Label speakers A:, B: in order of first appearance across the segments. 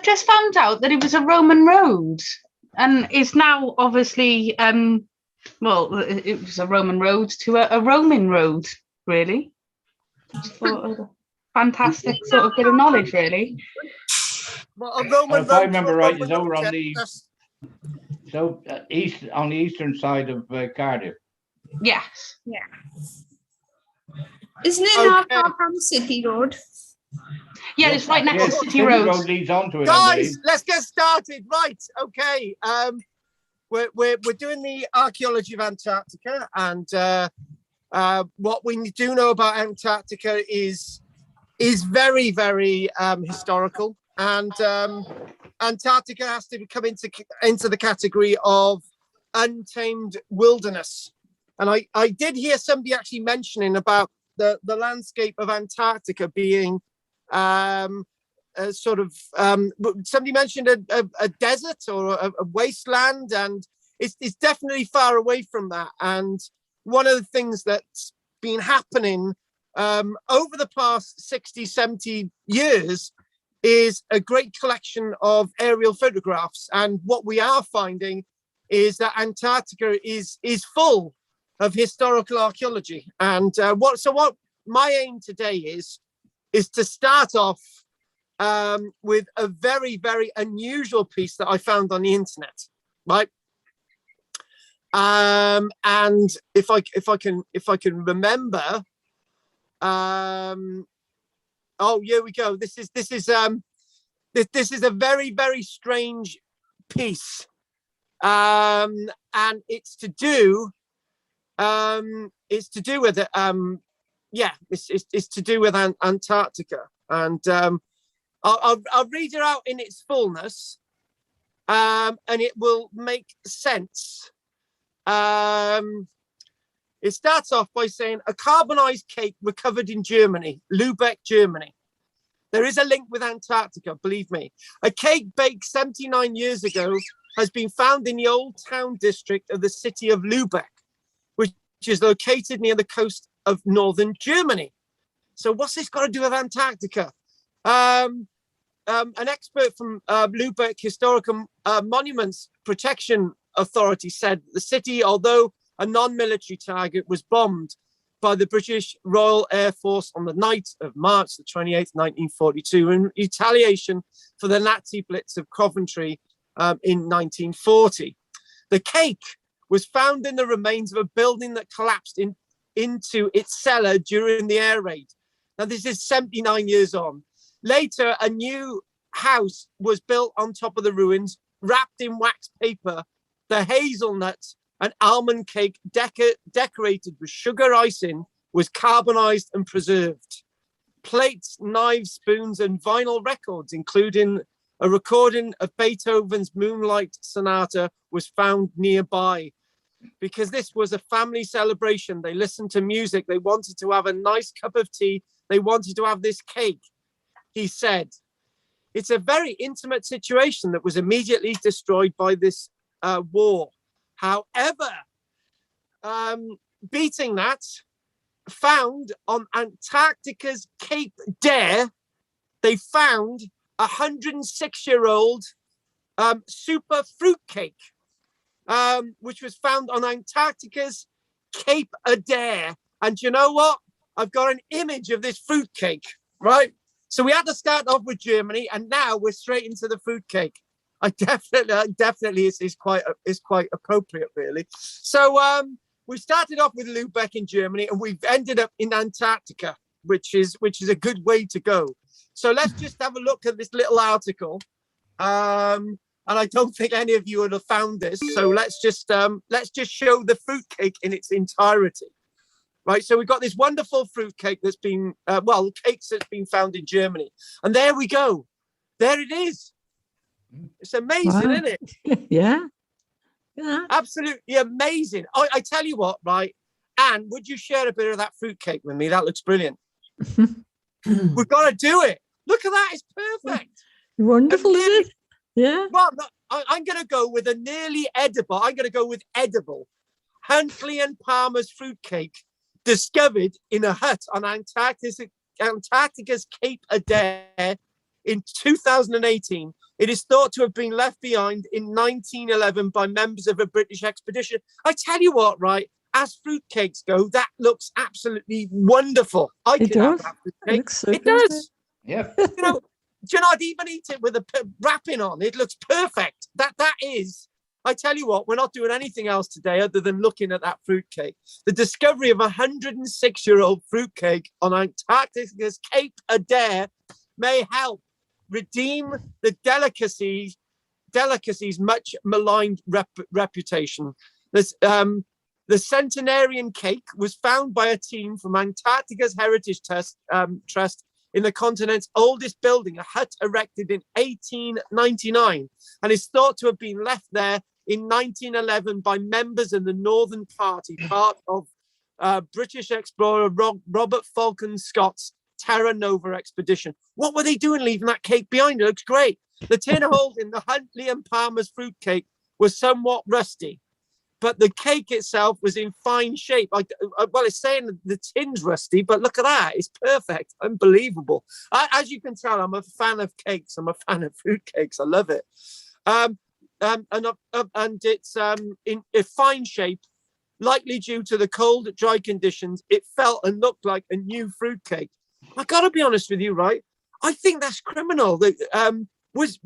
A: just found out that it was a Roman road, and it's now obviously well, it was a Roman road to a Roman road, really. Just thought a fantastic sort of bit of knowledge, really.
B: Well, a Roman
C: if I
B: road
C: remember
B: to a
C: right,
B: Roman
C: it's over on
B: road,
C: the
B: that's-
C: on the eastern side of Cardiff.
A: Yes.
D: Yeah. Isn't it
B: Okay.
D: not far from City Road?
A: Yeah,
C: Yes,
A: it's right next
C: yes,
A: to City Road.
C: Road leads onto it, I believe.
B: Guys, let's get started. Right, okay. We're doing the archaeology of Antarctica, and what we do know about Antarctica is very, very historical, and Antarctica has to come into the category of untamed wilderness. And I did hear somebody actually mentioning about the landscape of Antarctica being sort of somebody mentioned a desert or a wasteland, and it's definitely far away from that. And one of the things that's been happening over the past 60, 70 years is a great collection of aerial photographs. And what we are finding is that Antarctica is full of historical archaeology. And what my aim today is to start off with a very, very unusual piece that I found on the internet, right? And if I can remember, oh, here we go. This is a very, very strange piece, and it's to do with it. Yeah, it's to do with Antarctica, and I'll read it out in its fullness, and it will make sense. It starts off by saying a carbonized cake recovered in Germany, Lübeck, Germany. There is a link with Antarctica, believe me. A cake baked 79 years ago has been found in the old town district of the city of Lübeck, which is located near the coast of northern Germany. So what's this got to do with Antarctica? An expert from Lübeck Historical Monuments Protection Authority said the city, although a non-military target, was bombed by the British Royal Air Force on the night of March the 28th, 1942, in retaliation for the Nazi blitz of Coventry in 1940. The cake was found in the remains of a building that collapsed into its cellar during the air raid. Now, this is 79 years on. Later, a new house was built on top of the ruins, wrapped in wax paper. The hazelnut and almond cake decorated with sugar icing was carbonized and preserved. Plates, knives, spoons, and vinyl records, including a recording of Beethoven's Moonlight Sonata, was found nearby. Because this was a family celebration, they listened to music, they wanted to have a nice cup of tea, they wanted to have this cake, he said. It's a very intimate situation that was immediately destroyed by this war. However, beating that, found on Antarctica's Cape Dare, they found a 106-year-old super fruitcake, which was found on Antarctica's Cape Adare. And you know what? I've got an image of this fruitcake, right? So we had to start off with Germany, and now we're straight into the fruitcake. I definitely is quite appropriate, really. So we started off with Lübeck in Germany, and we've ended up in Antarctica, which is a good way to go. So let's just have a look at this little article. And I don't think any of you would have found this. So let's just show the fruitcake in its entirety. Right, so we've got this wonderful fruitcake that's been, cakes that's been found in Germany. And there we go. There it is. It's amazing,
E: Wow.
B: isn't it?
E: Yeah.
B: Absolutely amazing. I tell you what, right? Anne, would you share a bit of that fruitcake with me? That looks brilliant. We've got to do it. Look at that. It's perfect.
E: Wonderful, isn't it? Yeah.
B: Well, no, I'm going to go with a nearly edible. I'm going to go with edible. Huntley and Palmer's fruitcake, discovered in a hut on Antarctica's Cape Adare in 2018. It is thought to have been left behind in 1911 by members of a British expedition. I tell you what, right? As fruitcakes go, that looks absolutely wonderful. I
E: It
B: could have
E: does.
B: that
E: It
B: fruitcake.
E: looks so
B: It
E: good.
B: does.
C: Yep.
B: You know, do you know, I'd even eat it with a wrapping on. It looks perfect. That is. I tell you what, we're not doing anything else today other than looking at that fruitcake. The discovery of a 106-year-old fruitcake on Antarctica's Cape Adair may help redeem the delicacy's much maligned reputation. The centenarian cake was found by a team from Antarctica's Heritage Trust in the continent's oldest building, a hut erected in 1899, and is thought to have been left there in 1911 by members of the Northern Party, part of British explorer Robert Falcon Scott's Terra Nova expedition. What were they doing leaving that cake behind? It looks great. The tin holding the Huntley and Palmer's fruitcake was somewhat rusty, but the cake itself was in fine shape. Well, it's saying the tin's rusty, but look at that. It's perfect. Unbelievable. As you can tell, I'm a fan of cakes. I'm a fan of fruitcakes. I love it. And it's in a fine shape, likely due to the cold, dry conditions. It felt and looked like a new fruitcake. I got to be honest with you, right? I think that's criminal. Was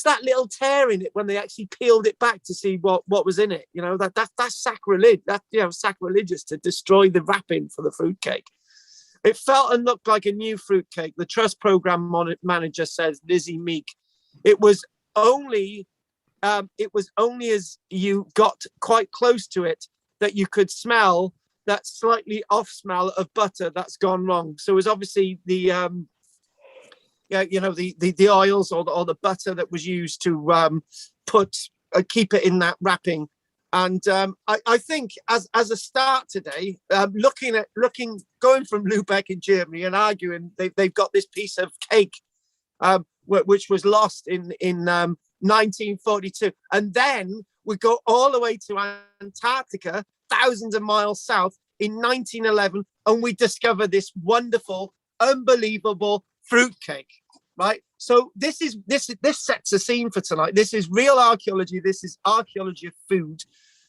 B: that little tear in it when they actually peeled it back to see what was in it? You know, that's sacrilege. That's, you know, sacrilegious to destroy the wrapping for the fruitcake. It felt and looked like a new fruitcake. The trust program manager says, Lizzie Meek, it was only as you got quite close to it that you could smell that slightly off smell of butter that's gone wrong. So it was obviously the the oils or the butter that was used to keep it in that wrapping. And I think as a start today, going from Lübeck in Germany and arguing they've got this piece of cake which was lost in 1942, and then we go all the way to Antarctica, thousands of miles south, in 1911, and we discover this wonderful, unbelievable fruitcake, right? So this sets a scene for tonight. This is real archaeology. This is archaeology of food.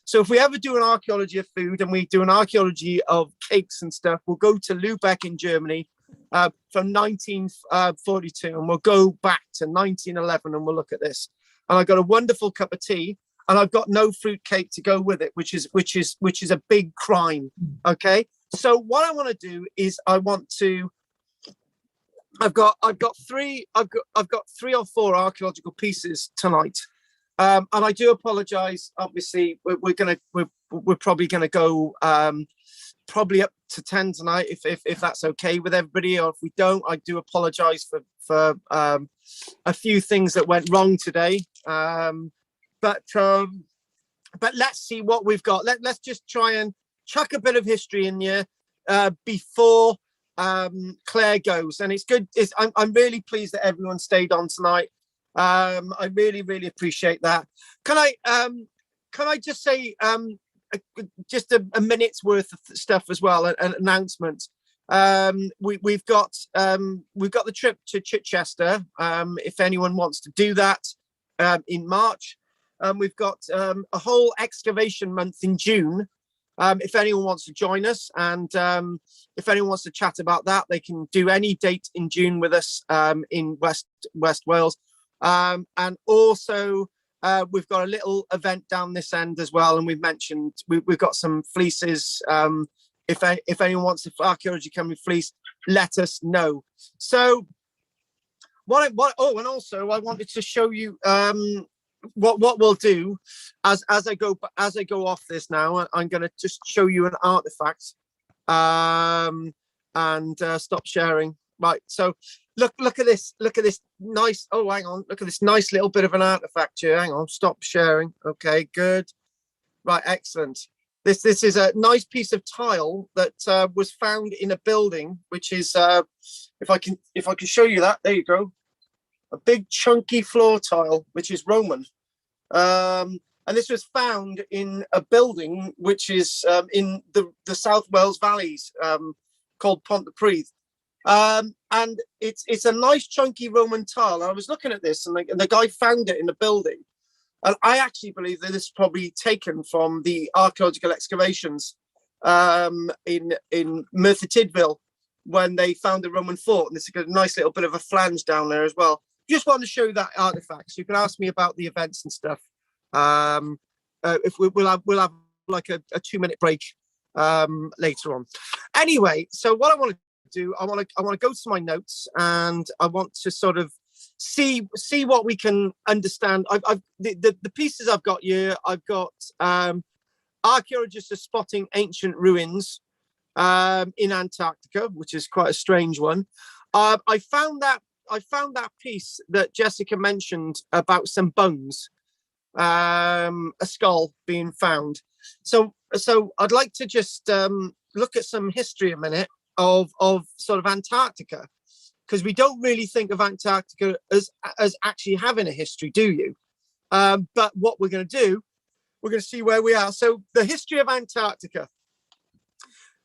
B: So if we ever do an archaeology of food and we do an archaeology of cakes and stuff, we'll go to Lübeck in Germany from 1942, and we'll go back to 1911 and we'll look at this. And I've got a wonderful cup of tea, and I've got no fruitcake to go with it, which is a big crime. Okay. So what I want to do is I've got 3 or 4 archaeological pieces tonight, and I do apologize. Obviously, we're probably gonna go probably up to 10 tonight, if that's okay with everybody, or if we don't, I do apologize for a few things that went wrong today. But let's see what we've got. Let's just try and chuck a bit of history in here before Claire goes. And it's good. I'm really pleased that everyone stayed on tonight. I really, really appreciate that. Can I just say just a minute's worth of stuff as well, an announcement. We've got the trip to Chichester. If anyone wants to do that in March. We've got a whole excavation month in June. If anyone wants to join us, and if anyone wants to chat about that, they can do any date in June with us in West Wales. And also we've got a little event down this end as well, and we've mentioned we've got some fleeces. If anyone wants the archaeology coming fleece, let us know. So and also I wanted to show you what we'll do as I go off this now. I'm going to just show you an artifact and stop sharing. Right, so look at this nice, hang on, look at this nice little bit of an artifact here. Hang on, stop sharing. Okay, good. Right, excellent. This is a nice piece of tile that was found in a building, which is if I can show you that, there you go. A big chunky floor tile, which is Roman. And this was found in a building which is in the South Wales valleys, called Pontypridd. And it's a nice chunky Roman tile. I was looking at this, and the guy found it in the building. And I actually believe that this is probably taken from the archaeological excavations in Merthyr Tydfil, when they found the Roman fort. And there's a nice little bit of a flange down there as well. Just wanted to show you that artifact. So you can ask me about the events and stuff. If we'll have like a 2-minute break later on. Anyway, so what I want to do, I want to go to my notes, and I want to sort of see what we can understand. The pieces I've got here. I've got archaeologists are spotting ancient ruins in Antarctica, which is quite a strange one. I found that piece that Jessica mentioned about some bones, a skull being found. So I'd like to just look at some history a minute of sort of Antarctica, because we don't really think of Antarctica as actually having a history, do you? But what we're going to do, we're going to see where we are. So the history of Antarctica.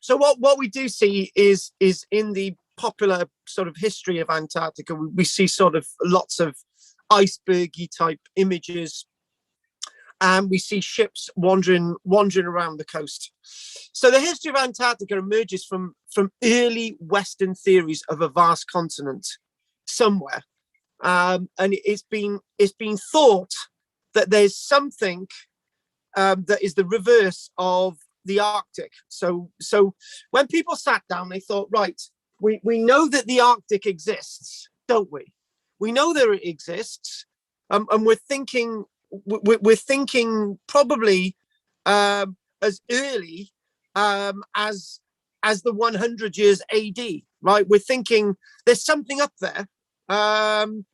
B: So what we do see is in the popular sort of history of Antarctica, we see sort of lots of icebergy type images, and we see ships wandering around the coast. So the history of Antarctica emerges from early Western theories of a vast continent somewhere, and it's been thought that there's something that is the reverse of the Arctic. So when people sat down, they thought, right, we know that the Arctic exists, don't we? We know that it exists, and we're thinking probably as early as the 100 years AD, right? We're thinking there's something up there, and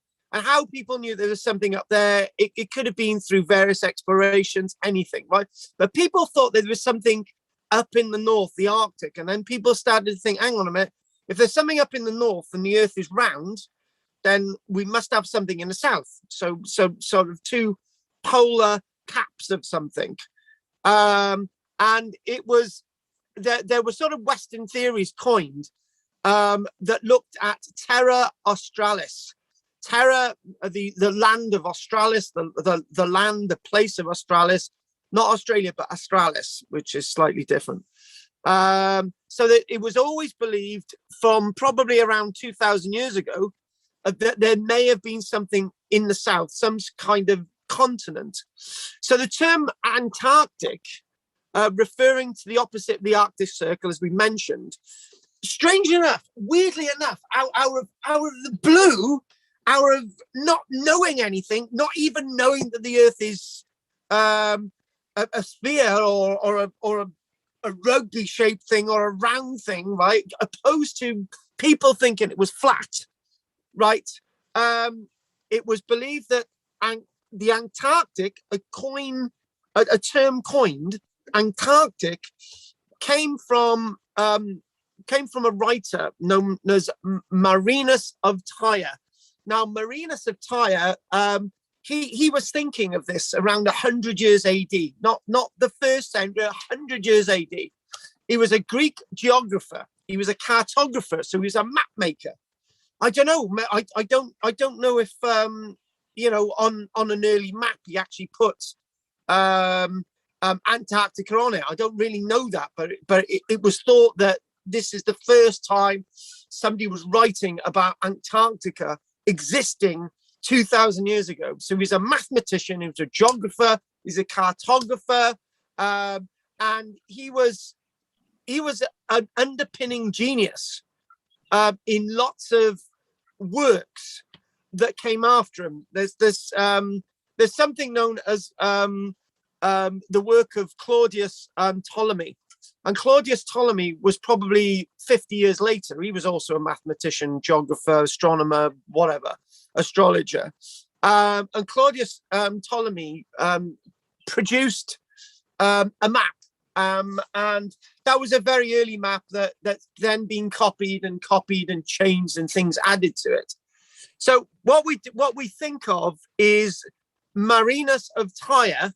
B: how people knew there was something up there, it could have been through various explorations, anything, right? But people thought there was something up in the north, the Arctic, and then people started to think, hang on a minute, if there's something up in the north and the Earth is round, then we must have something in the south. So sort of two polar caps of something. And it was there were sort of Western theories coined that looked at Terra Australis. Terra, the land of Australis, the land, the place of Australis, not Australia, but Australis, which is slightly different. So that it was always believed from probably around 2,000 years ago that there may have been something in the south, some kind of continent. So the term Antarctic, referring to the opposite of the Arctic Circle, as we mentioned, strangely enough, weirdly enough, out of the blue, out of not knowing anything, not even knowing that the Earth is a sphere or a rugby-shaped thing or a round thing, right? Opposed to people thinking it was flat, right? It was believed that the Antarctic, a term coined, Antarctic, came from a writer known as Marinus of Tyre. Now, Marinus of Tyre, he was thinking of this around 100 years AD, not the first century, 100 years AD. He was a Greek geographer. He was a cartographer, so he was a map maker. I don't know. I don't know if on an early map he actually put Antarctica on it. I don't really know that, but it was thought that this is the first time somebody was writing about Antarctica existing 2,000 years ago. So he's a mathematician, he was a geographer, he's a cartographer, and he was an underpinning genius in lots of works that came after him. There's something known as the work of Claudius Ptolemy. And Claudius Ptolemy was probably 50 years later. He was also a mathematician, geographer, astronomer, whatever, astrologer. And Claudius Ptolemy produced a map. And that was a very early map that's then been copied and changed and things added to it. So what we think of is Marinus of Tyre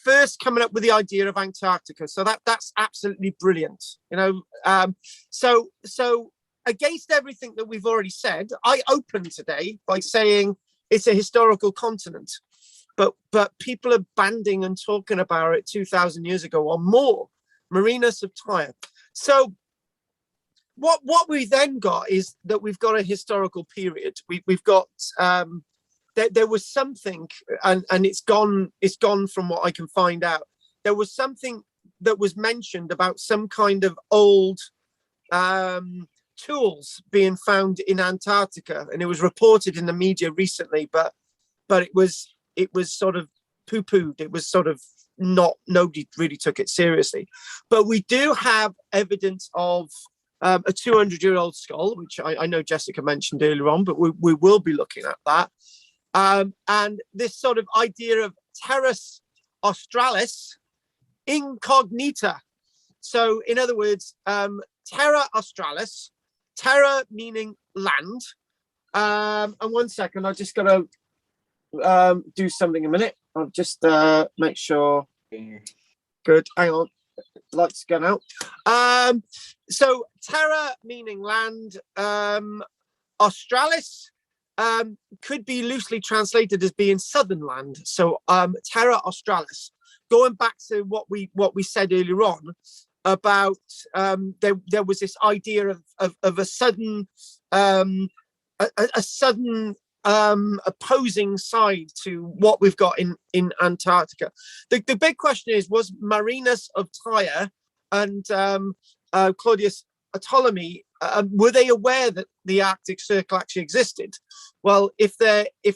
B: first coming up with the idea of Antarctica. So that's absolutely brilliant. So against everything that we've already said, I opened today by saying it's a historical continent, but people are banding and talking about it 2,000 years ago or more. Marinus of Tyre. So what we then got is that we've got a historical period. We've got there was something, and it's gone from what I can find out. There was something that was mentioned about some kind of old tools being found in Antarctica, and it was reported in the media recently, but it was sort of poo-pooed. It was sort of nobody really took it seriously. But we do have evidence of a 200-year-old skull, which I know Jessica mentioned earlier on, but we will be looking at that. And this sort of idea of terras australis incognita. So in other words, terra australis, terra meaning land. And 1 second, I just got to do something a minute. I'll just make sure. Good, hang on. Lights gone out. So terra meaning land, australis could be loosely translated as being southern land. So terra australis, going back to what we said earlier on about there was this idea of a sudden a sudden opposing side to what we've got in Antarctica. The big question is, was Marinus of Tyre and Claudius Ptolemy, were they aware that the Arctic Circle actually existed? Well, if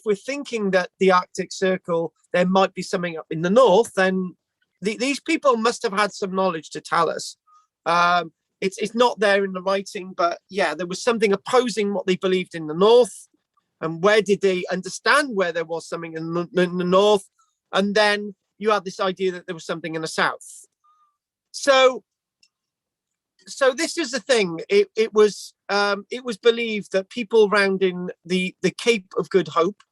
B: we're thinking that the Arctic Circle, there might be something up in the north, then these people must have had some knowledge to tell us. It's not there in the writing, but yeah, there was something opposing what they believed in the north. And where did they understand where there was something in the north? And then you had this idea that there was something in the south. So this is the thing. It was believed that people round in the Cape of Good Hope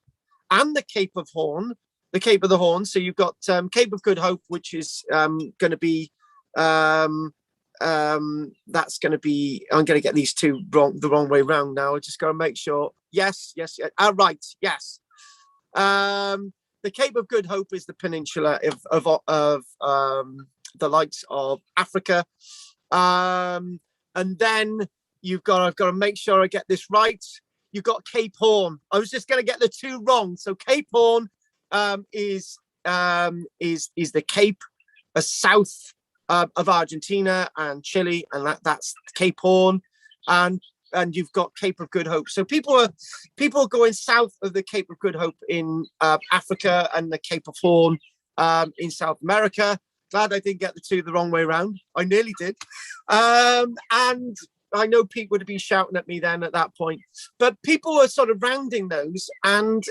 B: and the Cape of the Horn. So you've got Cape of Good Hope, which is going to be that's going to be, I'm going to get these two the wrong way round now. I just got to make sure. Yes. Right. Yes. The Cape of Good Hope is the peninsula of the likes of Africa. And then I've got to make sure I get this right. You've got Cape Horn. I was just going to get the two wrong. So Cape Horn is the Cape south of Argentina and Chile, and that's Cape Horn, and you've got Cape of Good Hope. So people are going south of the Cape of Good Hope in Africa and the Cape of Horn in South America. Glad I didn't get the two the wrong way around. I nearly did. And I know Pete would have been shouting at me then at that point. But people were sort of rounding those, and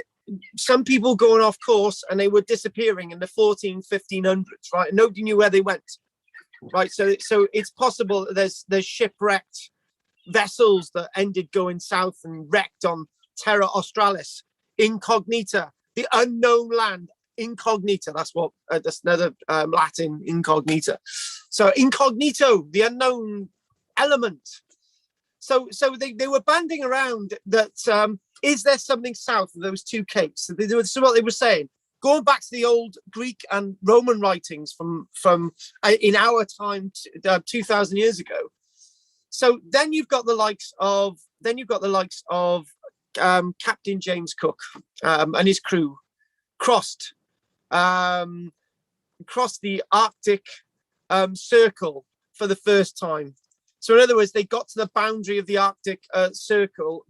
B: some people going off course, and they were disappearing in the 1500s, right? And nobody knew where they went, right? So it's possible that there's shipwrecked vessels that ended going south and wrecked on Terra Australis, incognita, the unknown land. Incognita, that's another Latin, incognita. So incognito, the unknown element. So they were banding around that is there something south of those two capes? So what they were saying, going back to the old Greek and Roman writings from in our time 2,000 years ago. So then you've got the likes of Captain James Cook and his crew crossed the Arctic Circle for the first time. So in other words, they got to the boundary of the Arctic Circle,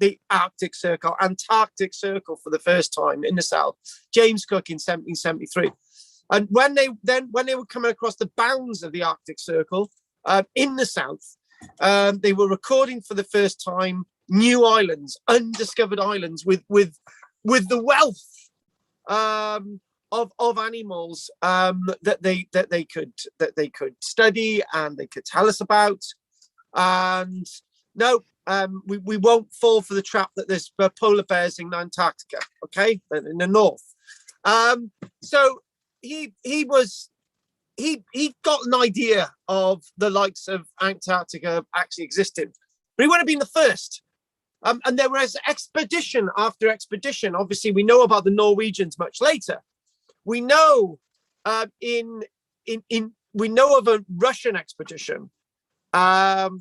B: Antarctic Circle for the first time in the south. James Cook in 1773. And when they were coming across the bounds of the Arctic Circle in the south, they were recording for the first time new islands, undiscovered islands with the wealth of animals that they could study and they could tell us about. And no, we won't fall for the trap that there's polar bears in Antarctica, okay, in the north. So got an idea of the likes of Antarctica actually existing, but he wouldn't have been the first. And there was expedition after expedition. Obviously, we know about the Norwegians much later. We know we know of a Russian expedition. In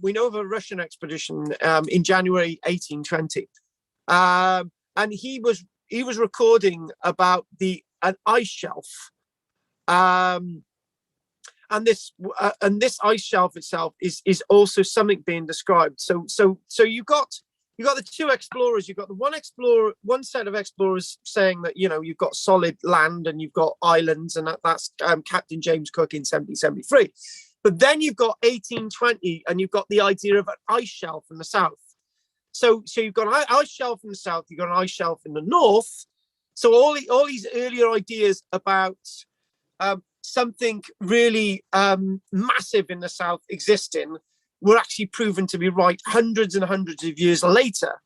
B: January 1820, and he was recording about an ice shelf, and this ice shelf itself is also something being described. So you got the two explorers. You've got the one set of explorers saying that you've got solid land and you've got islands, and that's Captain James Cook in 1773. But then you've got 1820, and you've got the idea of an ice shelf in the south. So you've got an ice shelf in the south, you've got an ice shelf in the north. So all these earlier ideas about something really massive in the south existing were actually proven to be right hundreds and hundreds of years later.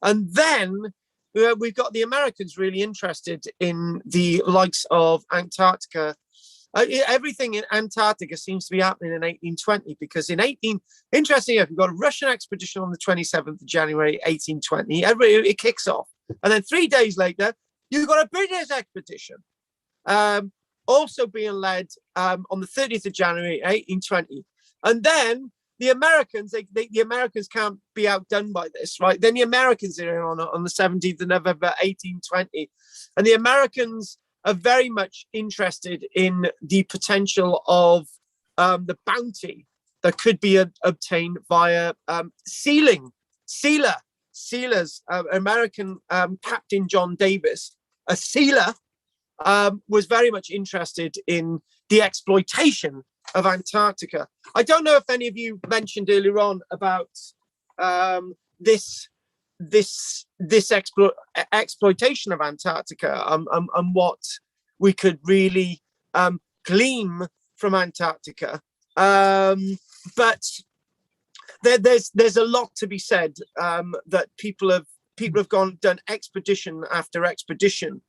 B: And then we've got the Americans really interested in the likes of Antarctica. Everything in Antarctica seems to be happening in 1820, because interestingly enough, you've got a Russian expedition on the 27th of January, 1820. It kicks off. And then 3 days later, you've got a British expedition also being led on the 30th of January, 1820. And then the Americans, the Americans can't be outdone by this, right? Then the Americans are in on the 17th of November, 1820. And the Americans are very much interested in the potential of the bounty that could be obtained via sealers. American Captain John Davis, a sealer, was very much interested in the exploitation of Antarctica. I don't know if any of you mentioned earlier on about this exploitation of Antarctica and what we could really glean from Antarctica, but there's a lot to be said that people have done expedition after expedition,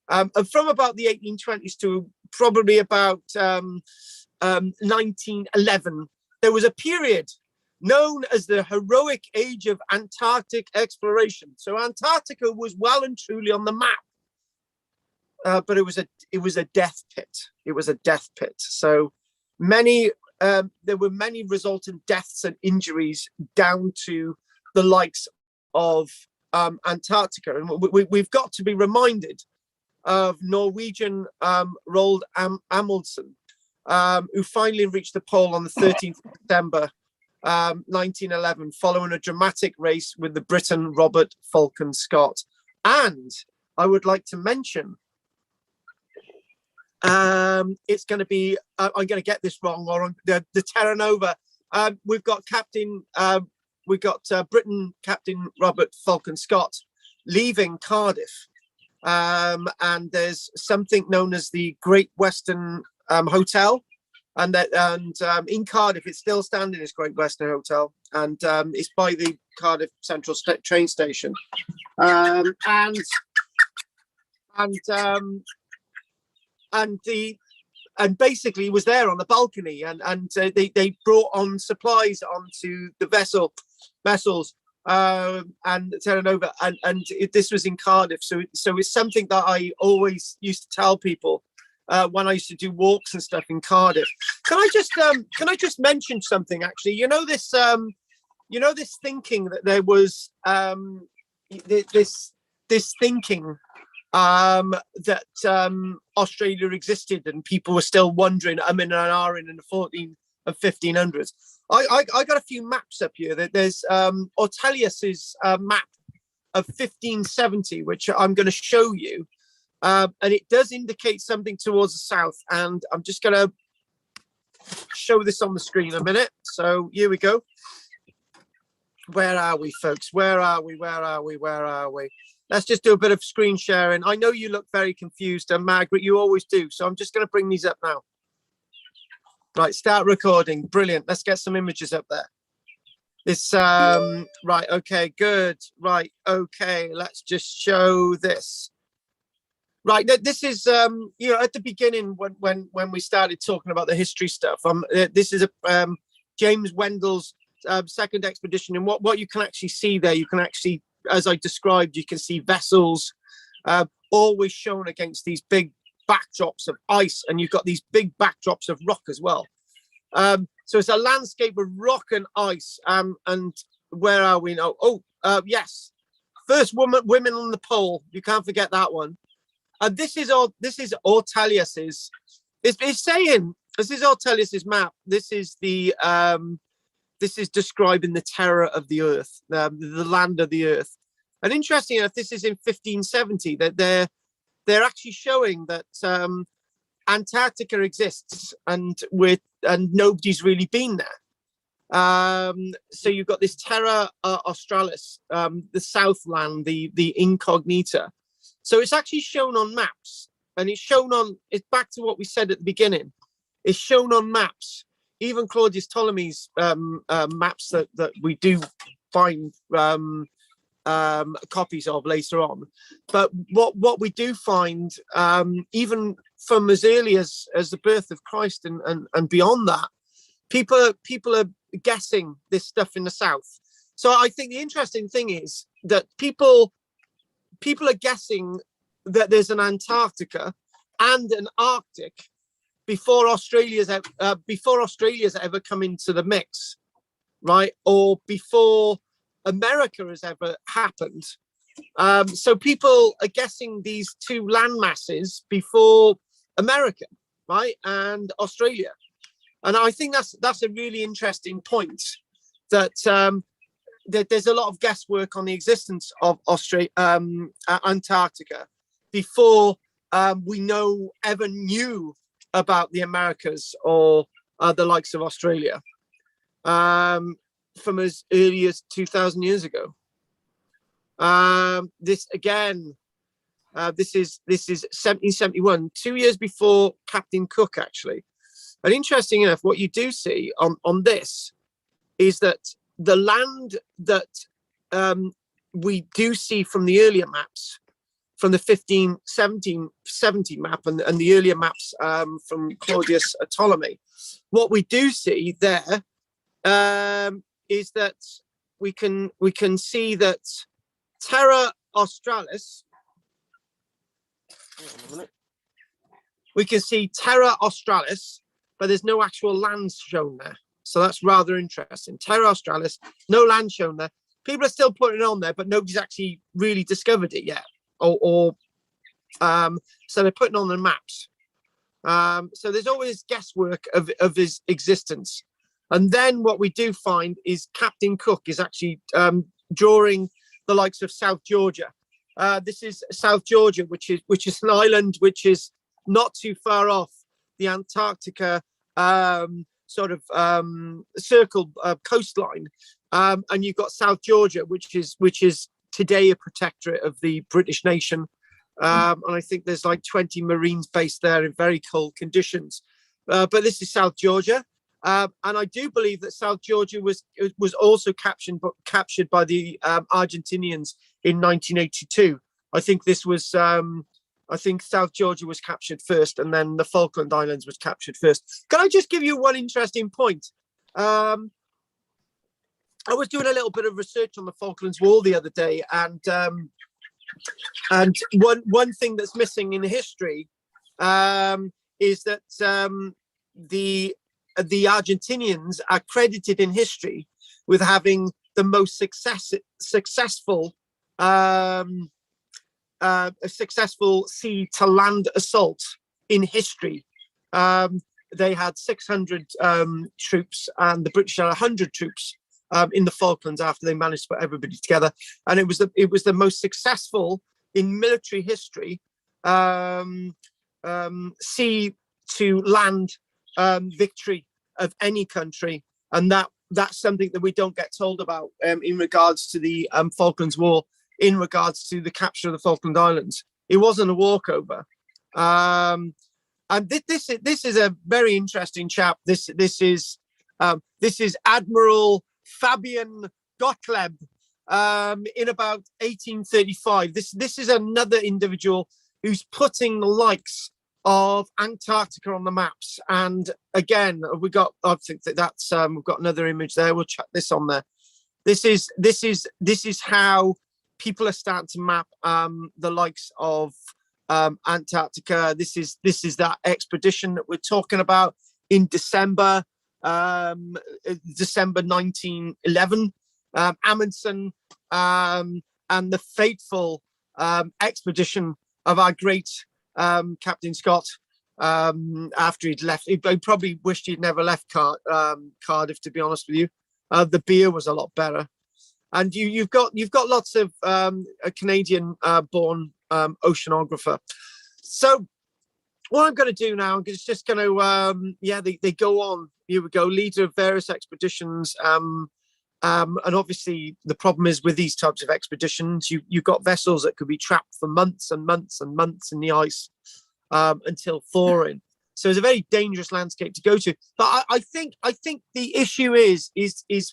B: and from about the 1820s to probably about 1911, there was a period known as the heroic age of Antarctic exploration. So Antarctica was well and truly on the map, but it was a death pit. It was a death pit. So there were many resultant deaths and injuries down to the likes of Antarctica, and we've got to be reminded of Norwegian Roald Amundsen, who finally reached the pole on the 13th of December 1911, following a dramatic race with the Briton Robert Falcon Scott. And I would like to mention, it's going to be, I'm going to get this wrong, or the Terra Nova. We've got Britain Captain Robert Falcon Scott leaving Cardiff, and there's something known as the Great Western Hotel, and in Cardiff it's still standing as Great Western Hotel, and it's by the Cardiff Central train station, and basically he was there on the balcony, and they brought on supplies onto the vessels, and Terra Nova, and this was in Cardiff. So it's something that I always used to tell people when I used to do walks and stuff in Cardiff. Can I just mention something, actually? This thinking that there was this thinking that Australia existed and people were still wondering in the 14 and 1500s. I got a few maps up here. There's Ortelius's map of 1570, which I'm going to show you, and it does indicate something towards the south, and I'm just going to show this on the screen a minute. So here we go. Where are we, folks? Where are we? Let's just do a bit of screen sharing. I know you look very confused, and Margaret, you always do. So I'm just going to bring these up now. Right, start recording. Brilliant. Let's get some images up there. This, right, okay, good. Right, okay, let's just show this. Right. This is, you know, at the beginning when we started talking about the history stuff. This is a James Wendell's second expedition, and what you can actually see there, you can actually, as I described, you can see vessels always shown against these big backdrops of ice, and you've got these big backdrops of rock as well. So it's a landscape of rock and ice. And where are we now? Oh, yes, first women on the pole. You can't forget that one. And this is Ortelius's. It's saying this is Ortelius's map. This is the this is describing the terror of the earth, the land of the earth. And interesting enough, this is in 1570. That they're actually showing that Antarctica exists, and nobody's really been there. So you've got this Terra Australis, the Southland, the incognita. So it's actually shown on maps, and it's back to what we said at the beginning. It's shown on maps, even Claudius Ptolemy's maps that we do find copies of later on. But what we do find, even from as early as the birth of Christ and beyond that, people are guessing this stuff in the south. So I think the interesting thing is that people are guessing that there's an Antarctica and an Arctic before Australia's ever come into the mix, right? Or before America has ever happened. So people are guessing these two land masses before America, right, and Australia. And I think that's a really interesting point, that that there's a lot of guesswork on the existence of Antarctica before we ever knew about the Americas or the likes of Australia, from as early as 2,000 years ago. This again, this is 1771, 2 years before Captain Cook, actually. And interesting enough, what you do see on this is that the land that we do see from the earlier maps, from the 1770 map and the earlier maps from Claudius Ptolemy, what we do see there is that we can see that Terra Australis. We can see Terra Australis, but there's no actual land shown there. So that's rather interesting. Terra Australis, no land shown there. People are still putting it on there, but nobody's actually really discovered it yet. So they're putting on the maps. So there's always guesswork of his existence. And then what we do find is Captain Cook is actually drawing the likes of South Georgia. This is South Georgia, which is an island which is not too far off the Antarctica sort of circle coastline, and you've got South Georgia, which is today a protectorate of the British nation, and I think there's like 20 Marines based there in very cold conditions. But this is South Georgia, and I do believe that South Georgia was also captured by the Argentinians in 1982. I think this was. I think South Georgia was captured first, and then the Falkland Islands was captured first. Can I just give you one interesting point? I was doing a little bit of research on the Falklands War the other day, and one thing that's missing in history is that the Argentinians are credited in history with having the most successful a successful sea to land assault in history. They had 600 troops, and the British had 100 troops in the Falklands after they managed to put everybody together. And it was the most successful in military history sea to land victory of any country. And that's something that we don't get told about in regards to the Falklands War, in regards to the capture of the Falkland Islands. It wasn't a walkover. And this is a very interesting chap. This is Admiral Fabian Gokleb in about 1835. This is another individual who's putting the likes of Antarctica on the maps. And again, I think that's we've got another image there. We'll chuck this on there. This is how people are starting to map the likes of Antarctica. This is that expedition that we're talking about in December 1911. Amundsen and the fateful expedition of our great Captain Scott, after he'd left. He probably wished he'd never left Cardiff, to be honest with you. The beer was a lot better. And you've got lots of a Canadian born oceanographer. So what I'm going to do now is just going to they go on. Here we go, leader of various expeditions. And obviously the problem is with these types of expeditions, you've got vessels that could be trapped for months and months and months in the ice until thawing. So it's a very dangerous landscape to go to. But I think the issue is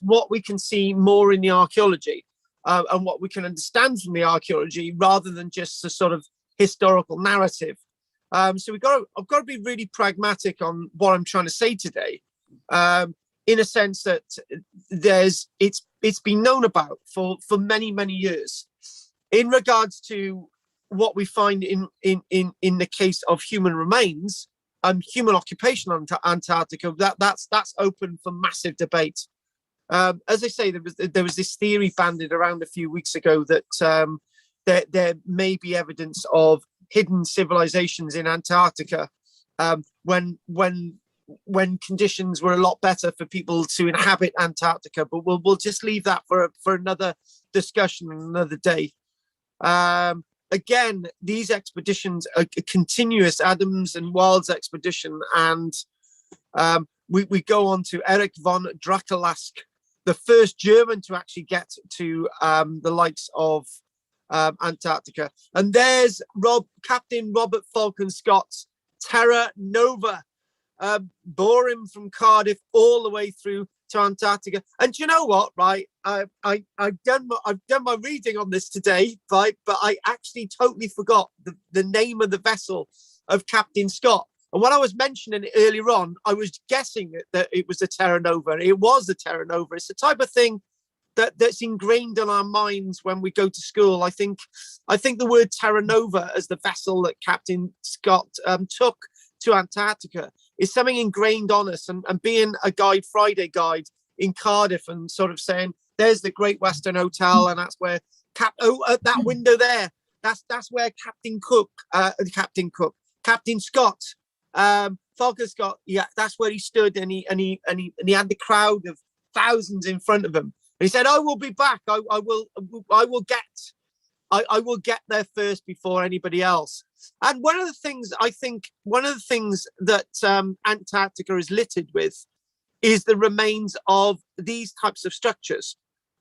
B: what we can see more in the archaeology and what we can understand from the archaeology rather than just a sort of historical narrative. So I've got to be really pragmatic on what I'm trying to say today. In a sense that it's been known about for many years. In regards to what we find in the case of human remains, human occupation on Antarctica, that's open for massive debate. As I say, there was this theory banded around a few weeks ago that there may be evidence of hidden civilizations in Antarctica when conditions were a lot better for people to inhabit Antarctica, but we'll just leave that for another discussion another day. Again, these expeditions are continuous. Adams and Wild's expedition, and we go on to Erich von Drakelask, the first German to actually get to the likes of Antarctica. And there's Captain Robert Falcon Scott's Terra Nova. Bore him from Cardiff all the way through to Antarctica. And do you know what, right? I've done my reading on this today, right? But I actually totally forgot the name of the vessel of Captain Scott. And when I was mentioning it earlier on, I was guessing that it was a Terra Nova. It was a Terra Nova. It's the type of thing that's ingrained in our minds when we go to school. I think the word Terra Nova as the vessel that Captain Scott took to Antarctica is something ingrained on us, and being a Friday guide in Cardiff and sort of saying, there's the Great Western Hotel, and that's where that window there, that's where Captain Scott, Falcon Scott, yeah, that's where he stood, and he had the crowd of thousands in front of him, and he said, I will be back, I will get there first before anybody else. And one of the things that Antarctica is littered with is the remains of these types of structures.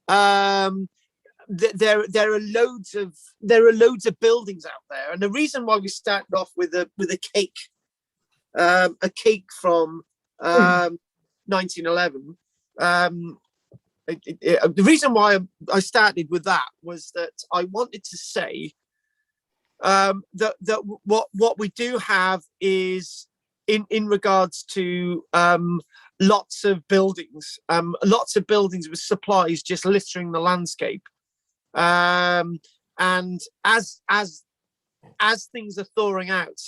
B: There are loads of buildings out there, and the reason why we started off with a cake from 1911. The reason why I started with that was that I wanted to say that what we do have is in regards to lots of buildings with supplies just littering the landscape, and as things are thawing out,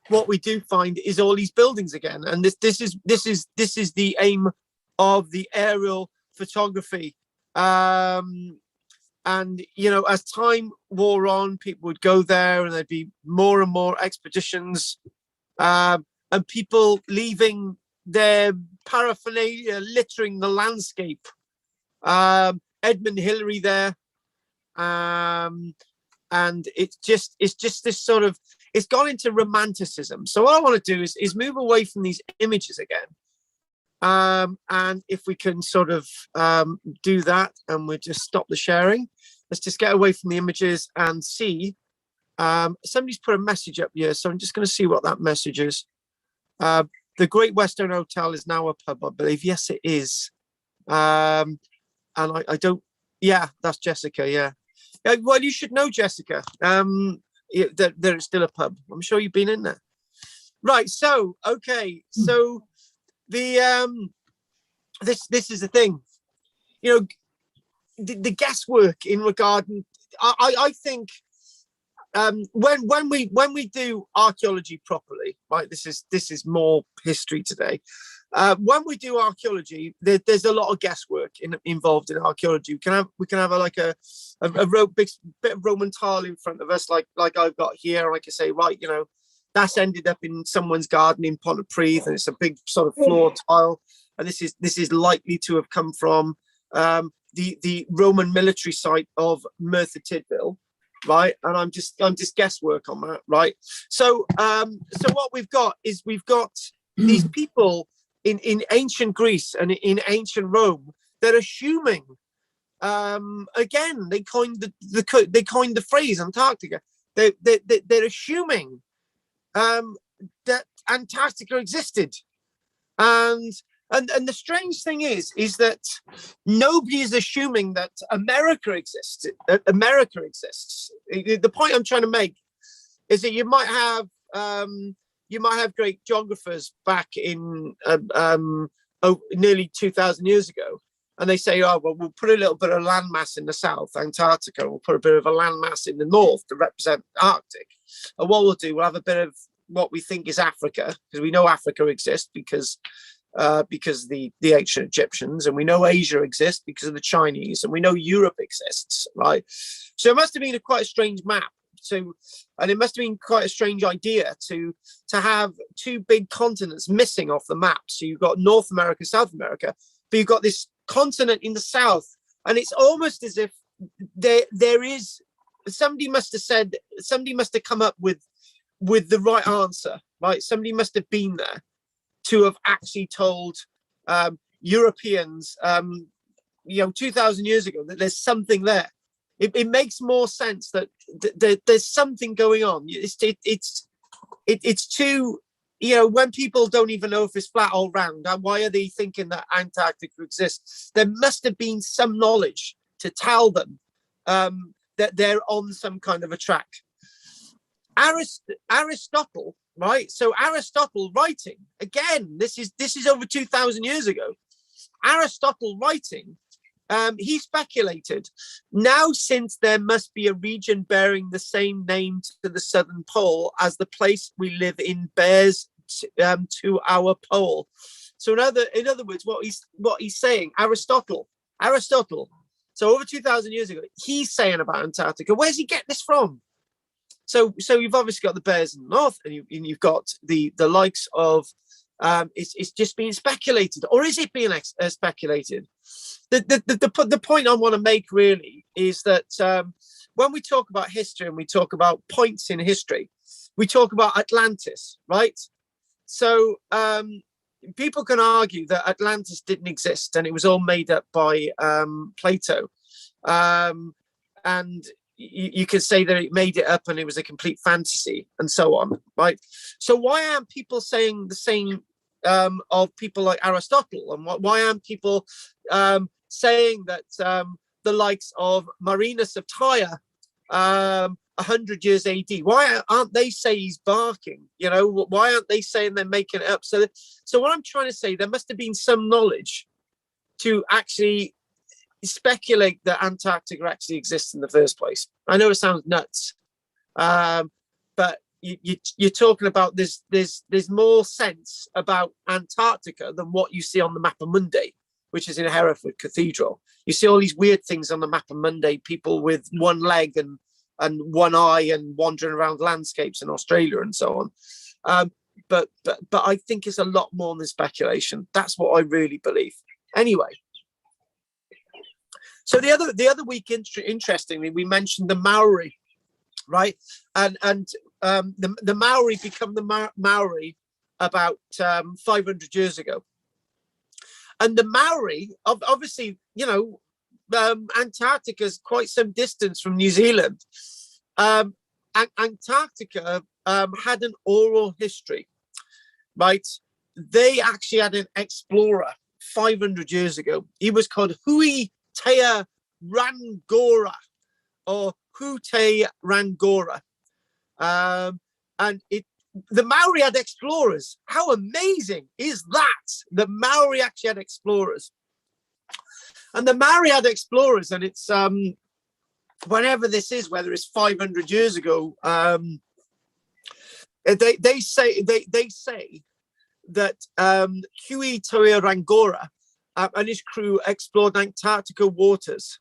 B: what we do find is all these buildings again, and this is the aim of the aerial photography. And, you know, as time wore on, people would go there and there'd be more and more expeditions, and people leaving their paraphernalia littering the landscape. Edmund Hillary there. And it's just this sort of, it's gone into romanticism. So what I want to do is move away from these images again. And if we can sort of do that, and we'll just stop the sharing. Let's just get away from the images and see. Somebody's put a message up here, so I'm just going to see what that message is. The Great Western Hotel is now a pub, I believe. Yes, it is. And I don't. Yeah, that's Jessica. Yeah. Well, you should know Jessica. there is still a pub. I'm sure you've been in there. Right. So, okay. So this is the thing, the guesswork in regard. I think when we do archaeology properly, right? This is more history today. When we do archaeology, there's a lot of guesswork involved in archaeology. We can have a big bit of Roman tile in front of us, like I've got here. I can say, right, that's ended up in someone's garden in Pontypridd, and it's a big sort of floor tile. And this is likely to have come from the Roman military site of Merthyr Tydfil, right? And I'm just guesswork on that, right? So what we've got is these people in ancient Greece and in ancient Rome that are assuming, again, they coined the phrase Antarctica. They're assuming that Antarctica existed, and the strange thing is that nobody is assuming that America exists. The point I'm trying to make is that you might have great geographers back in nearly 2,000 years ago, and they say, oh, well, we'll put a little bit of landmass in the south, Antarctica. We'll put a bit of a landmass in the north to represent Arctic. And what we'll do, we'll have a bit of what we think is Africa, because we know Africa exists because the ancient Egyptians, and we know Asia exists because of the Chinese, and we know Europe exists, right? So it must have been quite a strange map. And it must have been quite a strange idea to have two big continents missing off the map. So you've got North America, South America, but you've got this continent in the south, and it's almost as if there is somebody must have come up with the right answer, right? Somebody must have been there to have actually told Europeans, 2,000 years ago, that there's something there. It makes more sense that there's something going on. It's too, when people don't even know if it's flat or round, why are they thinking that Antarctica exists? There must have been some knowledge to tell them that they're on some kind of a track. Aristotle, right? So Aristotle writing, again, this is over 2,000 years ago. Aristotle writing, he speculated, now since there must be a region bearing the same name to the southern pole as the place we live in bears to our pole. So in other words, what he's saying, Aristotle. So over 2,000 years ago, he's saying about Antarctica. Where's he getting this from? So you've obviously got the bears in the north, and you've got the likes of it's just being speculated, or is it being speculated? The point I want to make really is that when we talk about history and we talk about points in history, we talk about Atlantis, right? So people can argue that Atlantis didn't exist and it was all made up by Plato, and you could say that it made it up and it was a complete fantasy and so on, right? So why aren't people saying the same of people like Aristotle? And why aren't people saying that the likes of Marinus of Tyre, 100 years AD, why aren't they say he's barking? Why aren't they saying they're making it up? So what I'm trying to say, there must have been some knowledge to actually speculate that Antarctica actually exists in the first place. I know it sounds nuts, but you're talking about there's more sense about Antarctica than what you see on the Mappa Mundi, which is in Hereford Cathedral. You see all these weird things on the Mappa Mundi, people with one leg and one eye and wandering around landscapes in Australia and so on. But I think it's a lot more than speculation. That's what I really believe. Anyway. So the other week, interestingly, we mentioned the Maori, right? And the Maori become the Maori about 500 years ago. And the Maori, obviously, Antarctica is quite some distance from New Zealand. Antarctica had an oral history, right? They actually had an explorer 500 years ago. He was called Hui Te Rangora, or Hute Rangora. And the Maori had explorers. How amazing is that? The Maori actually had explorers. And the Maori had explorers, and it's whenever this is, whether it's 500 years ago, they say that Hui Rangora and his crew explored Antarctica waters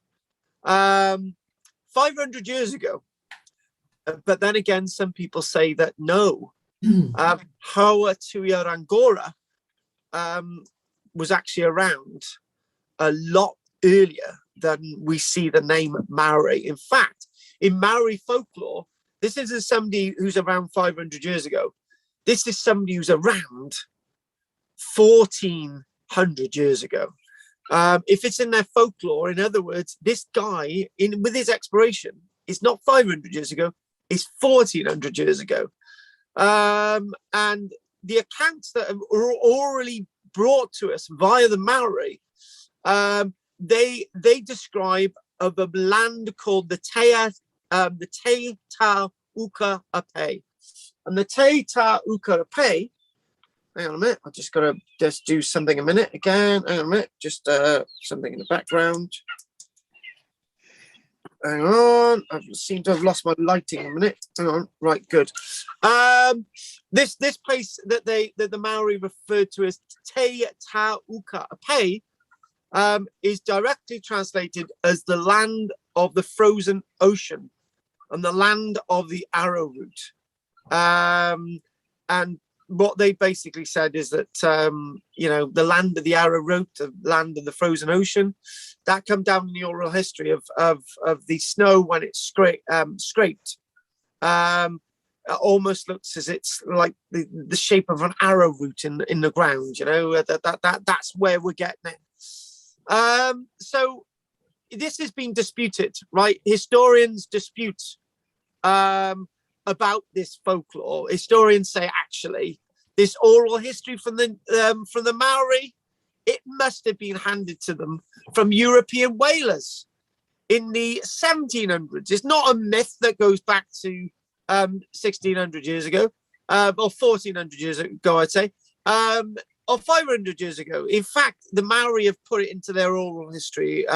B: 500 years ago. But then again, some people say that no, Hawa Tuia Rangora was actually around a lot earlier than we see the name Maori. In fact, in Maori folklore, this isn't somebody who's around 500 years ago. This is somebody who's around 1400 years ago. If it's in their folklore, in other words, this guy with his exploration is not 500 years ago, it's 1400 years ago. And the accounts that are orally brought to us via the Maori, they describe of a land called the Te Ta Uka Ape. And the Te Ta Uka Ape, hang on a minute, I just got to just do something a minute again. Hang on a minute, just something in the background. Hang on, I seem to have lost my lighting a minute. Hang on, right, good. This place that the Maori referred to as Te Ta Uka Ape is directly translated as the land of the frozen ocean and the land of the arrowroot. And what they basically said is that, the land of the arrowroot, the land of the frozen ocean, that come down in the oral history of the snow when it's scraped. Almost looks as it's like the shape of an arrowroot in the ground, that's where we're getting it. So this has been disputed, right? Historians dispute about this folklore. Historians say actually this oral history from the Maori, it must have been handed to them from European whalers in the 1700s. It's not a myth that goes back to 1600 years ago, or 1400 years ago, I'd say, or 500 years ago. In fact, the Maori have put it into their oral history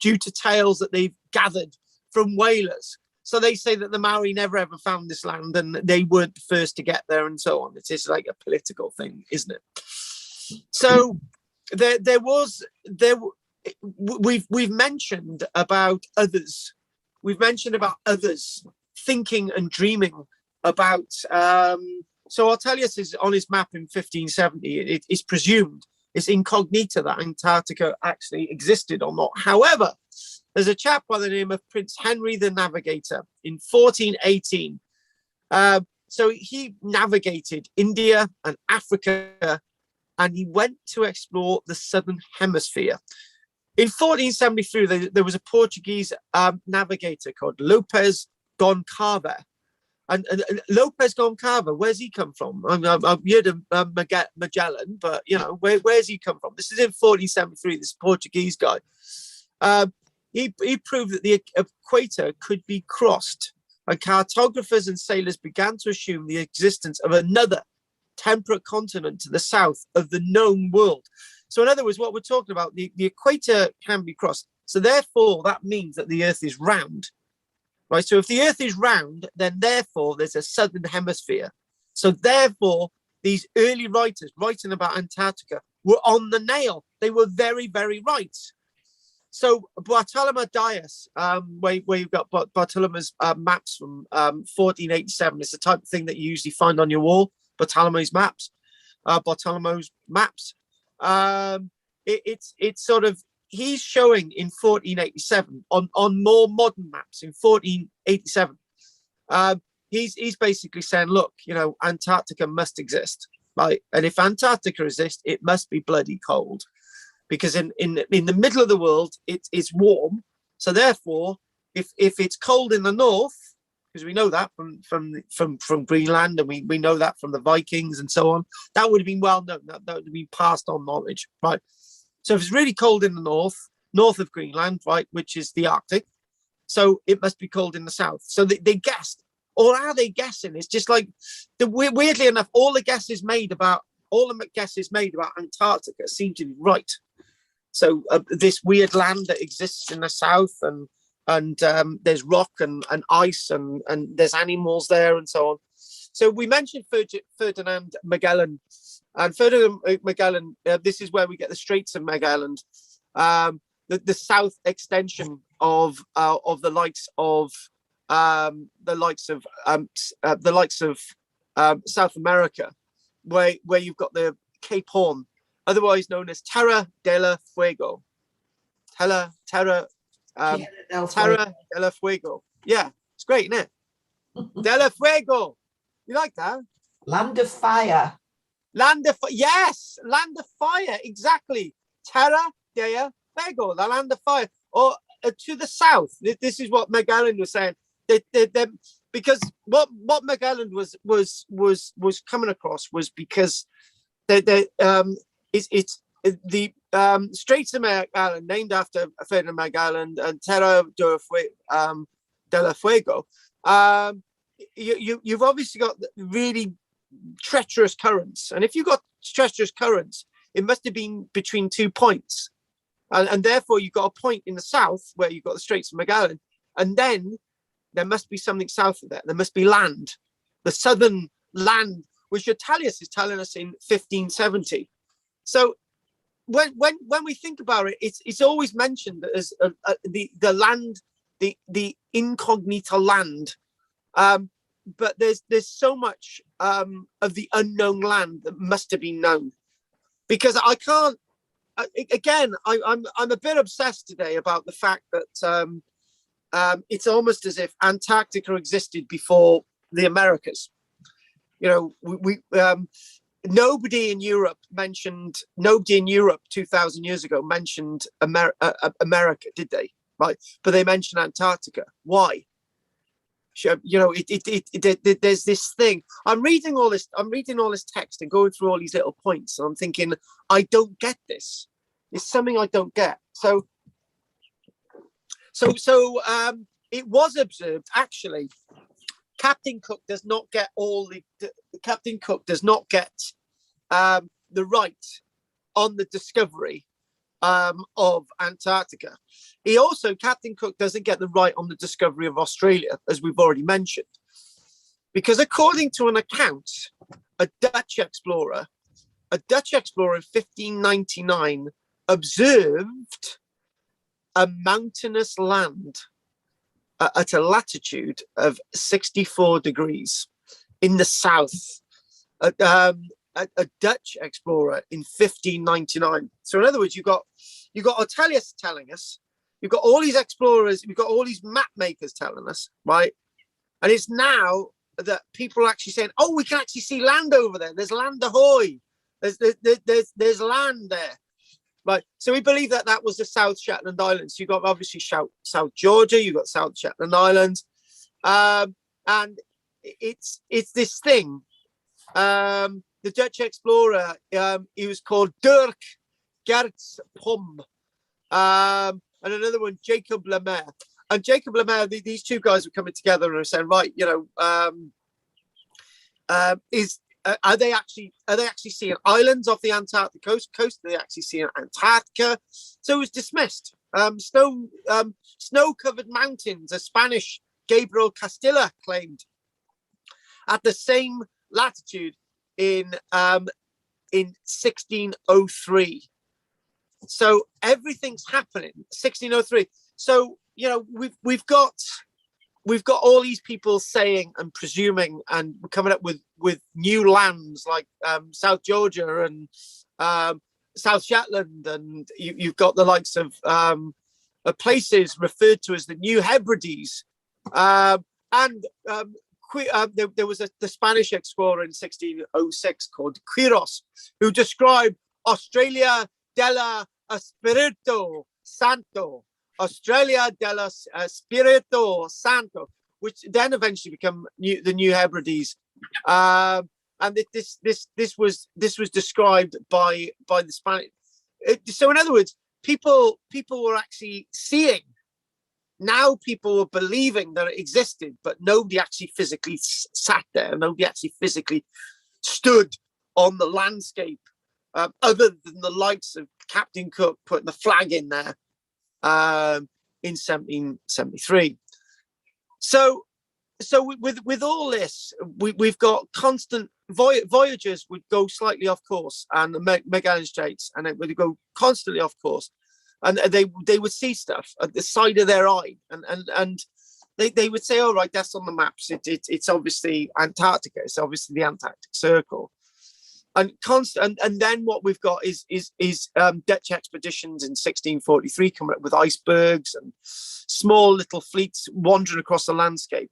B: due to tales that they've gathered from whalers. So they say that the Maori never ever found this land and they weren't the first to get there and so on. It is like a political thing, isn't it? So we've mentioned about others. We've mentioned about others thinking and dreaming about. So Ortelius is on his map in 1570. It is presumed, it's incognita that Antarctica actually existed or not. However, there's a chap by the name of Prince Henry the Navigator in 1418. So he navigated India and Africa, and he went to explore the southern hemisphere. In 1473, there was a Portuguese navigator called Lopes Goncalves. And Lopes Goncalves, where's he come from? I've heard of Magellan, but where's he come from? This is in 1473. This Portuguese guy. He proved that the equator could be crossed, and cartographers and sailors began to assume the existence of another temperate continent to the south of the known world. So in other words, what we're talking about, the equator can be crossed. So therefore, that means that the Earth is round, right? So if the Earth is round, then therefore there's a southern hemisphere. So therefore, these early writers writing about Antarctica were on the nail. They were very, very right. So Bartolomeo Dias, where you've got Bartolomeo's maps from 1487, it's the type of thing that you usually find on your wall. Bartolomeo's maps. It's sort of, he's showing in 1487 on more modern maps in 1487. He's basically saying, look, Antarctica must exist, right? And if Antarctica exists, it must be bloody cold. Because in the middle of the world, it's warm. So therefore, if it's cold in the north, because we know that from Greenland, and we know that from the Vikings and so on, that would have been well known. That would have been passed on knowledge, right? So if it's really cold in the north of Greenland, right, which is the Arctic, so it must be cold in the south. So they guessed or are they guessing? It's just like weirdly enough, all the guesses made about Antarctica seem to be right. So this weird land that exists in the south, and there's rock and ice and there's animals there and so on. So we mentioned Ferdinand Magellan, and Ferdinand Magellan. This is where we get the Straits of Magellan, the south extension of the likes of South America, where you've got the Cape Horn, otherwise known as Terra del Fuego. Terra del Fuego. Yeah, it's great, isn't it? Del Fuego. You like that?
F: Land of fire.
B: Yes, land of fire. Exactly. Terra del Fuego, the land of fire. Or to the south. This is what Magellan was saying. Because what Magellan was coming across was because it's the Straits of Magellan, named after Ferdinand Magellan, and Terra del Fuego. You've obviously got really treacherous currents, and if you've got treacherous currents, it must have been between 2 points, and therefore you've got a point in the south where you've got the Straits of Magellan, and then there must be something south of that. There must be land, the southern land, which Aurelius is telling us in 1570. So when we think about it, it's always mentioned as the land, the incognita land. But there's so much of the unknown land that must have been known, because I can't. Again, I'm a bit obsessed today about the fact that it's almost as if Antarctica existed before the Americas. You know, nobody in Europe 2,000 years ago mentioned America, did they? Right, but they mentioned Antarctica. Why? You know, there's this thing. I'm reading all this text and going through all these little points, and I'm thinking, I don't get this. It's something I don't get. So it was observed. Actually, Captain Cook does not get the right on the discovery of Antarctica. Captain Cook doesn't get the right on the discovery of Australia, as we've already mentioned, because according to an account, a Dutch explorer in 1599 observed a mountainous land at a latitude of 64 degrees in the south. A Dutch explorer in 1599. So in other words, you've got Aurelius telling us, you've got all these explorers, you've got all these map makers telling us, right? And it's now that people are actually saying, oh, we can actually see land over there. There's land ahoy. There's land there. Right. So we believe that was the South Shetland Islands. You've got obviously South Georgia, you've got South Shetland Islands. And it's this thing. The Dutch explorer, he was called Dirk Gertz Pom, and another one, Jacob Lemaire. And Jacob Lemaire, these two guys were coming together and were saying, right, you know, are they actually seeing islands off the Antarctic coast? Are they actually seeing Antarctica? So it was dismissed. Snow-covered mountains, a Spanish Gabriel Castilla claimed, at the same latitude in 1603. So everything's happening 1603. So, you know, we've got all these people saying and presuming and coming up with new lands like South Georgia and South Shetland, and you've got the likes of places referred to as the New Hebrides, and there was the Spanish explorer in 1606 called Quiros, who described Australia della Espirito Santo, Australia della Spirito Santo, which then eventually become the New Hebrides, and this was described by the Spanish. So in other words, people were actually seeing now people were believing that it existed, but nobody actually physically sat there. Nobody actually physically stood on the landscape, other than the likes of Captain Cook putting the flag in there in 1773. So with all this, we've got constant voyagers would go slightly off course, and the Magellan Straits, and it would go constantly off course, and they would see stuff at the side of their eye, and they would say, "Oh, right, that's on the maps. It's obviously Antarctica. It's obviously the Antarctic Circle." And then what we've got is Dutch expeditions in 1643 coming up with icebergs and small little fleets wandering across the landscape.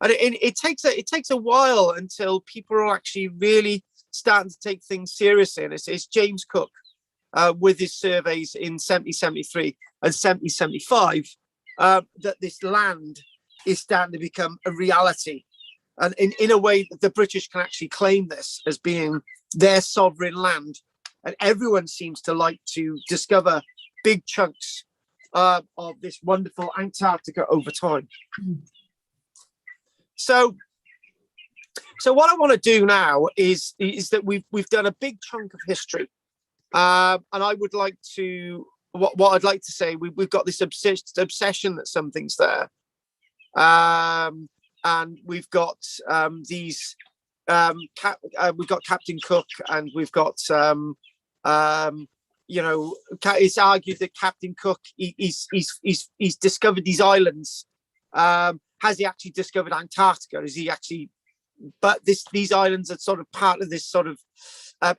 B: And it takes a while until people are actually really starting to take things seriously. And it's James Cook with his surveys in 1773 and 1775 that this land is starting to become a reality. And in a way that the British can actually claim this as being their sovereign land. And everyone seems to like to discover big chunks of this wonderful Antarctica over time. So what I want to do now is that we've done a big chunk of history, and I would like to what I'd like to say, we've got this obsession that something's there, and we've got these we've got Captain Cook, and we've got you know, it's argued that Captain Cook he's discovered these islands. Has he actually discovered Antarctica? Is he actually? But these islands are sort of part of this sort of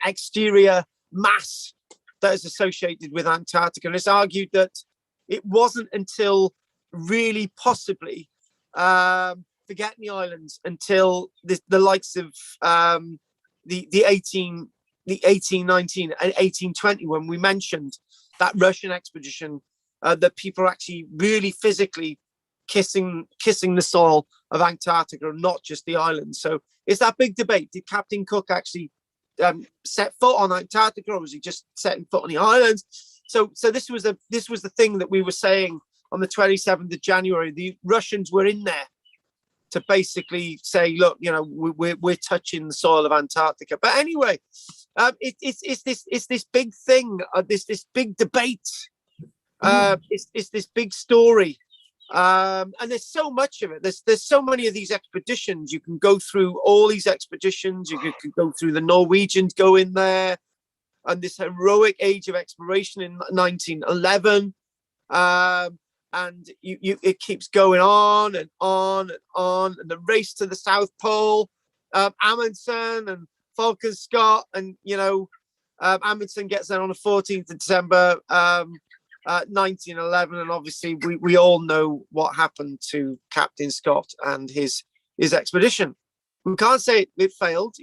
B: exterior mass that is associated with Antarctica. And it's argued that it wasn't until really possibly, forgetting the islands, until the likes of the 1819 and 1820, when we mentioned that Russian expedition, that people are actually really physically kissing the soil of Antarctica and not just the islands. So it's that big debate. Did Captain Cook actually set foot on Antarctica, or was he just setting foot on the islands? So this was the thing that we were saying on the 27th of January. The Russians were in there to basically say, look, you know, we're touching the soil of Antarctica. But anyway, it's this big thing, this big debate. It's this big story. And there's so much of it. There's so many of these expeditions. You can go through all these expeditions. You can go through the Norwegians go in there, and this heroic age of exploration in 1911. And it keeps going on and on and on. And the race to the South Pole, Amundsen and Falcon Scott, and you know, Amundsen gets there on the 14th of December. 1911, and obviously we all know what happened to Captain Scott and his expedition. We can't say it failed,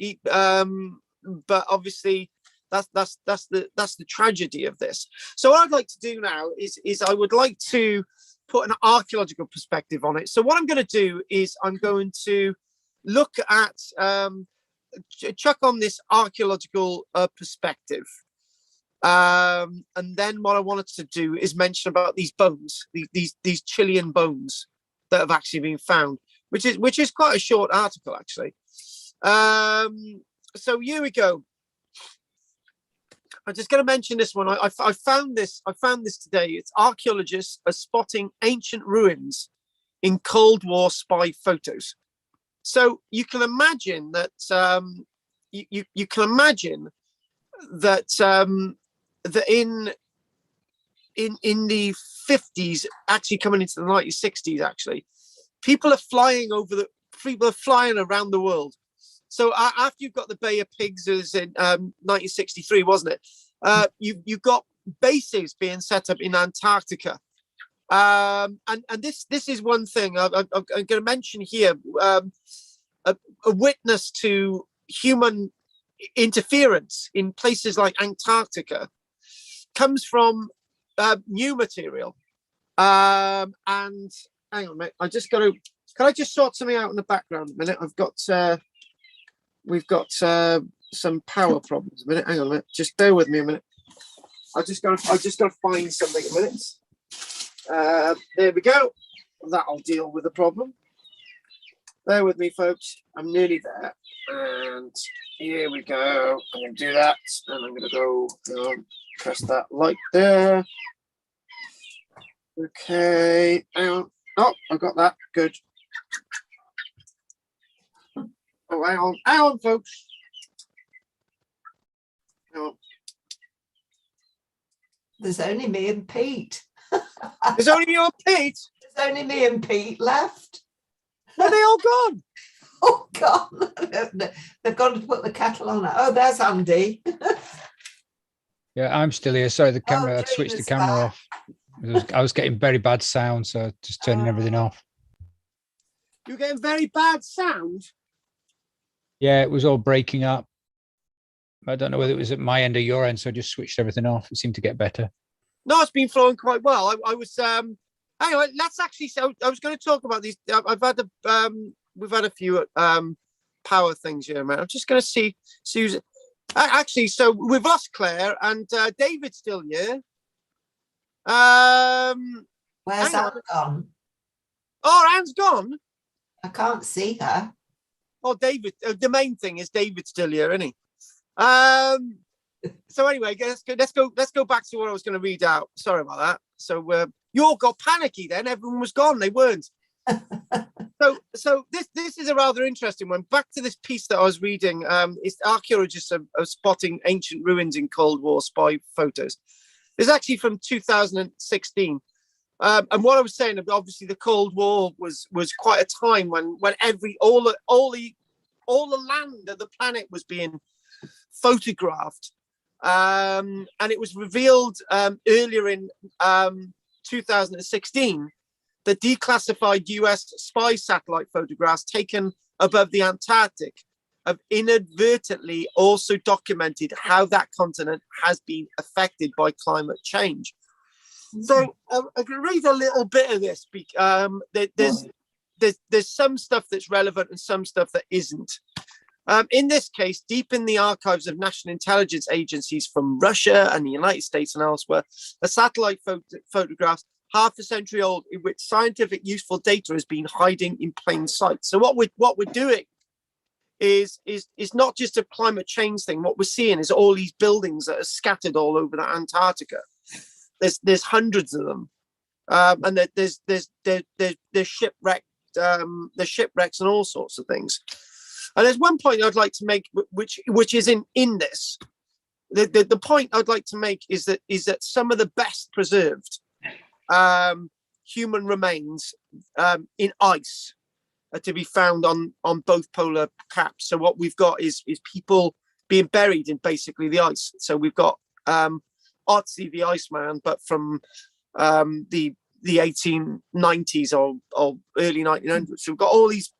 B: but obviously that's the tragedy of this. So what I'd like to do now is I would like to put an archaeological perspective on it. So what I'm going to do is I'm going to look at chuck on this archaeological perspective. And then what I wanted to do is mention about these bones, these Chilean bones that have actually been found, which is quite a short article actually. So here we go. I'm just going to mention this one. I found this today. It's archaeologists are spotting ancient ruins in Cold War spy photos. So you can imagine that you can imagine that that in the 50s, actually coming into the 1960s, actually, people are flying around the world. So after you've got the Bay of Pigs as in 1963, wasn't it? You've got bases being set up in Antarctica. And this is one thing I'm going to mention here, a witness to human interference in places like Antarctica comes from new material. And hang on a minute, can I just sort something out in the background a minute? We've got some power problems a minute. Hang on a minute, just bear with me a minute. I just gotta find something a minute. There we go. that'll deal with the problem. Bear with me, folks. I'm nearly there. And here we go. I'm going to do that. And I'm going to go press that light there. Okay. Hang on. Oh, I got that. Good. Oh, hang on. Hang on, folks. Hang on.
F: There's only me and Pete.
B: There's only you and Pete.
F: There's only me and Pete left.
B: Are they all gone?
F: Oh, God. They've gone to put the kettle on. Oh, there's Andy.
G: Yeah, I'm still here. Sorry, the camera. I switched the
F: Gina's
G: camera
F: back.
G: off. I was getting very bad sound, so just turning everything off.
B: You're getting very bad sound.
G: Yeah, it was all breaking up. I don't know whether it was at my end or your end, so I just switched everything off. It seemed to get better.
B: No, it's been flowing quite well. I was anyway, let's actually, so I was going to talk about these. I've had we've had a few power things here, man. I'm just going to see who's actually. So we've lost Claire and David's still here.
F: Where's
B: hang on.
F: Anne gone?
B: Oh, Anne's gone.
F: I can't see her.
B: Oh, David. The main thing is David's still here, isn't he? So anyway, let's go back to what I was going to read out. Sorry about that. So you all got panicky then. Everyone was gone. They weren't. So this is a rather interesting one. Back to this piece that I was reading. It's archaeologists are spotting ancient ruins in Cold War spy photos. It's actually from 2016. And what I was saying, obviously, the Cold War was quite a time when all the land of the planet was being photographed, and it was revealed earlier in 2016 that declassified US spy satellite photographs taken above the Antarctic have inadvertently also documented how that continent has been affected by climate change. So I can read a little bit of this. There's some stuff that's relevant and some stuff that isn't. In this case, deep in the archives of national intelligence agencies from Russia and the United States and elsewhere, a satellite photographs half a century old in which scientific useful data has been hiding in plain sight. So what we're doing is not just a climate change thing. What we're seeing is all these buildings that are scattered all over the Antarctica. There's hundreds of them, and there's shipwrecked, there's shipwrecks and all sorts of things. And there's one point I'd like to make, which is in this. The point I'd like to make is that some of the best preserved human remains in ice are to be found on both polar caps. So what we've got is people being buried in basically the ice. So we've got Otzi the Iceman, but from the 1890s or early 1900s. So we've got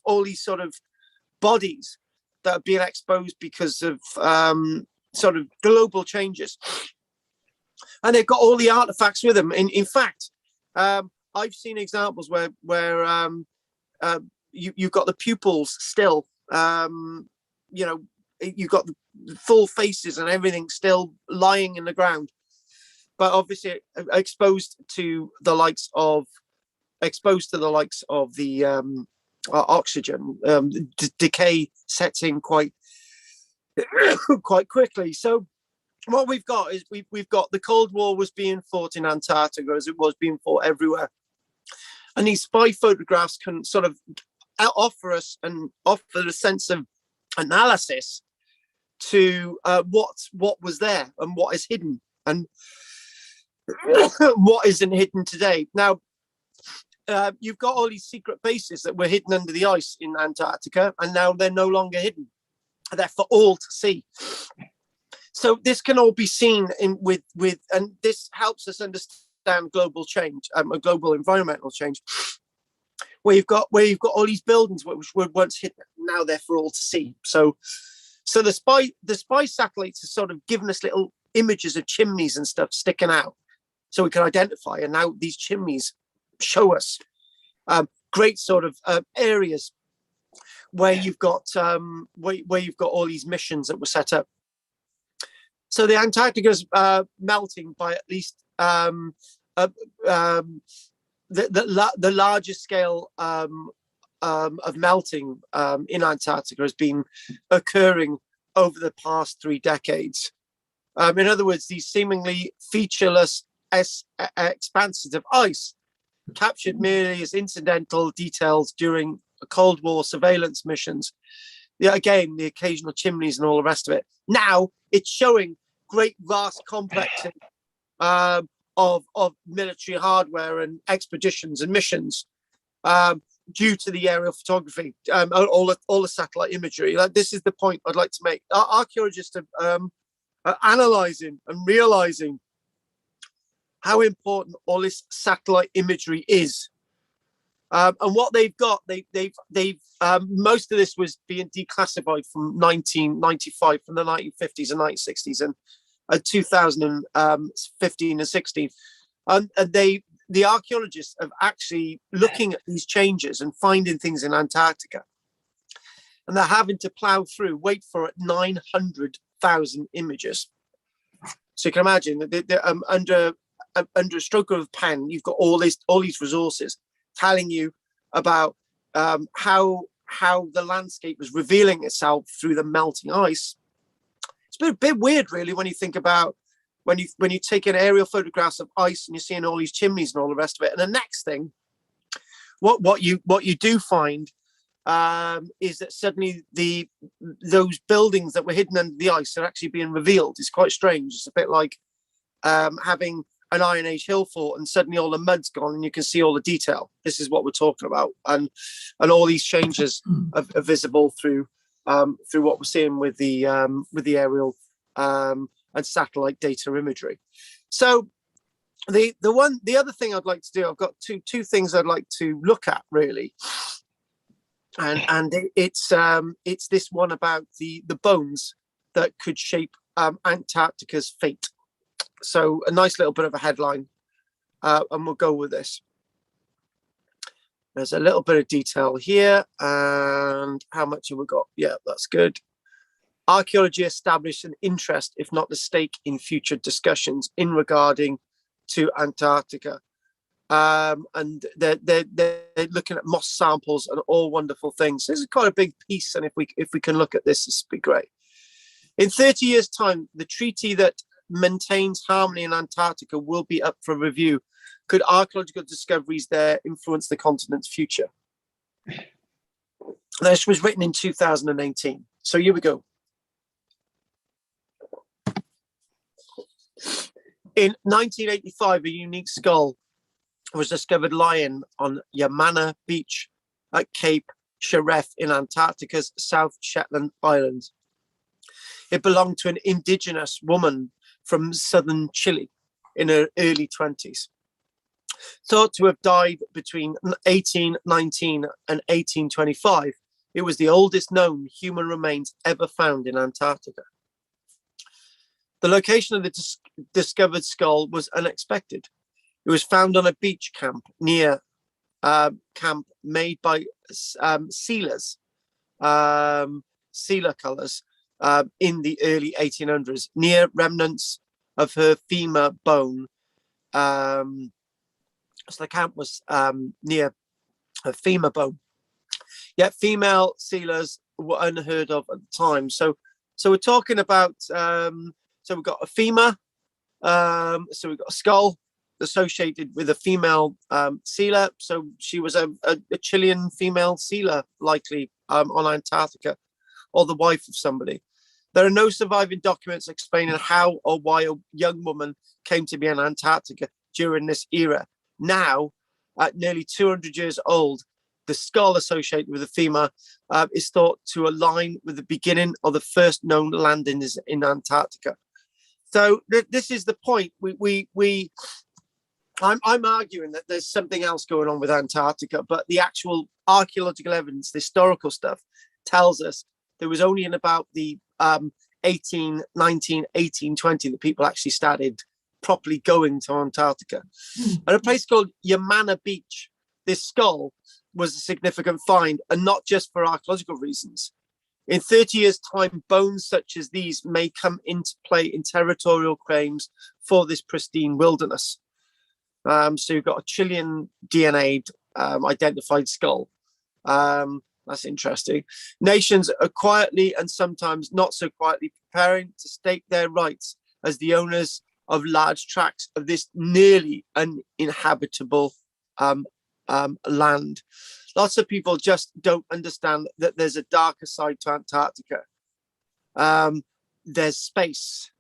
B: all these sort of bodies that are being exposed because of sort of global changes, and they've got all the artifacts with them. In fact, I've seen examples where you've got the pupils still, you've got the full faces and everything still lying in the ground, but obviously exposed to the likes of the oxygen. Decay sets in quite quickly. So what we've got is we've got the Cold War was being fought in Antarctica as it was being fought everywhere, and these spy photographs can sort of offer a sense of analysis to what was there and what is hidden and what isn't hidden today. Now, you've got all these secret bases that were hidden under the ice in Antarctica, and now they're no longer hidden. They're for all to see. So this can all be seen and this helps us understand global change, global environmental change, where you've got all these buildings which were once hidden, now they're for all to see. So the spy satellites are sort of giving us little images of chimneys and stuff sticking out, so we can identify. And now these chimneys show us great sort of areas where you've got where you've got all these missions that were set up. So the Antarctica's melting by at least the the largest scale of melting in Antarctica has been occurring over the past 3 decades. In other words, these seemingly featureless expanses of ice captured merely as incidental details during Cold War surveillance missions. Yeah, again, the occasional chimneys and all the rest of it. Now it's showing great vast complexes of military hardware and expeditions and missions due to the aerial photography, all the satellite imagery. Like, this is the point I'd like to make. Archaeologists are analysing and realising how important all this satellite imagery is. And what they've got, they've most of this was being declassified from 1995, from the 1950s and 1960s, and 2015 and 16. And the archaeologists are actually looking at these changes and finding things in Antarctica. And they're having to plow through, wait for it, 900,000 images. So you can imagine that under a stroke of a pen, you've got all these resources telling you about how the landscape was revealing itself through the melting ice. It's a bit weird, really, when you think about when you take an aerial photographs of ice and you're seeing all these chimneys and all the rest of it. And the next thing, what you do find is that suddenly those buildings that were hidden under the ice are actually being revealed. It's quite strange. It's a bit like having an Iron Age hill fort and suddenly all the mud's gone and you can see all the detail. This is what we're talking about, and all these changes are visible through what we're seeing with the aerial and satellite data imagery. So the other thing I'd like to do, I've got two things I'd like to look at, really, and it's this one about the bones that could shape Antarctica's fate. So a nice little bit of a headline, and we'll go with this. There's a little bit of detail here, and how much have we got? Yeah, that's good. Archaeology established an interest, if not the stake, in future discussions regarding to Antarctica. And they're looking at moss samples and all wonderful things. This is quite a big piece, and if we can look at this would be great. In 30 years' time, the treaty that maintains harmony in Antarctica will be up for review. Could archaeological discoveries there influence the continent's future? This was written in 2018. So here we go. In 1985, a unique skull was discovered lying on Yamana Beach at Cape Sheref in Antarctica's South Shetland Islands. It belonged to an indigenous woman from southern Chile in her early 20s. Thought to have died between 1819 and 1825, it was the oldest known human remains ever found in Antarctica. The location of the discovered skull was unexpected. It was found on a beach camp near camp made by sealers, sealer colors, in the early 1800s, near remnants of her femur bone. So the camp was near her femur bone. Yet female sealers were unheard of at the time. So we're talking about, so we've got a femur, so we've got a skull associated with a female sealer. So she was a Chilean female sealer, likely on Antarctica, or the wife of somebody. There are no surviving documents explaining how or why a young woman came to be in Antarctica during this era. Now, at nearly 200 years old, the skull associated with the femur is thought to align with the beginning of the first known landings in Antarctica. So this is the point. I'm arguing that there's something else going on with Antarctica, but the actual archaeological evidence, the historical stuff, tells us there was only in about the 1819, 1820 that people actually started properly going to Antarctica. At a place called Yamana Beach, this skull was a significant find, and not just for archaeological reasons. In 30 years' time, bones such as these may come into play in territorial claims for this pristine wilderness. So you've got a Chilean DNA identified skull. That's interesting. Nations are quietly and sometimes not so quietly preparing to stake their rights as the owners of large tracts of this nearly uninhabitable land. Lots of people just don't understand that there's a darker side to Antarctica. There's space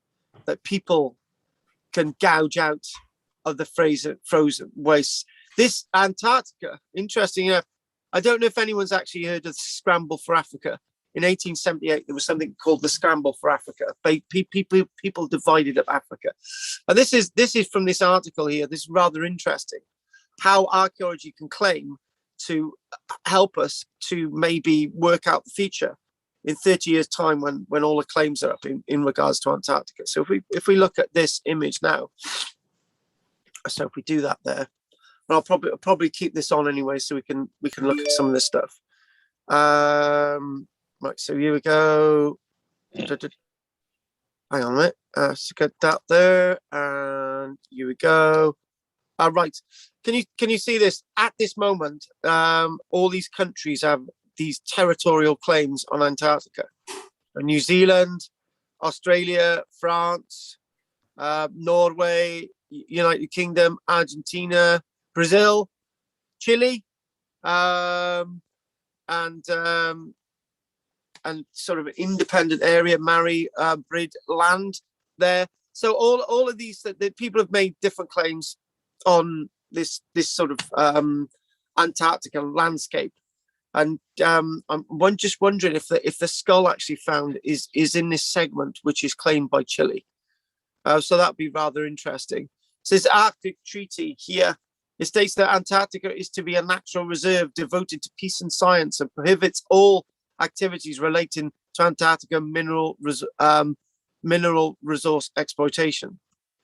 B: that people can gouge out of the frozen wastes. This Antarctica, interesting enough, I don't know if anyone's actually heard of the Scramble for Africa. In 1878, there was something called the Scramble for Africa. People divided up Africa. And this is from this article here. This is rather interesting. How archaeology can claim to help us to maybe work out the future in 30 years' time when all the claims are up in regards to Antarctica. So if we look at this image now, so if we do that there, and I'll probably keep this on anyway, so we can look at some of this stuff. Right, so here we go. Hang on a minute. So get that there, and here we go. Right. Can you see this? At this moment, all these countries have these territorial claims on Antarctica. New Zealand, Australia, France, Norway, United Kingdom, Argentina, Brazil, Chile, and sort of independent area, Brid land there. So all of these that people have made different claims on this sort of Antarctica landscape, and I'm just wondering if the skull actually found is in this segment which is claimed by Chile. So that'd be rather interesting. So this Arctic Treaty here, it states that Antarctica is to be a natural reserve devoted to peace and science, and prohibits all activities relating to Antarctica mineral resource exploitation.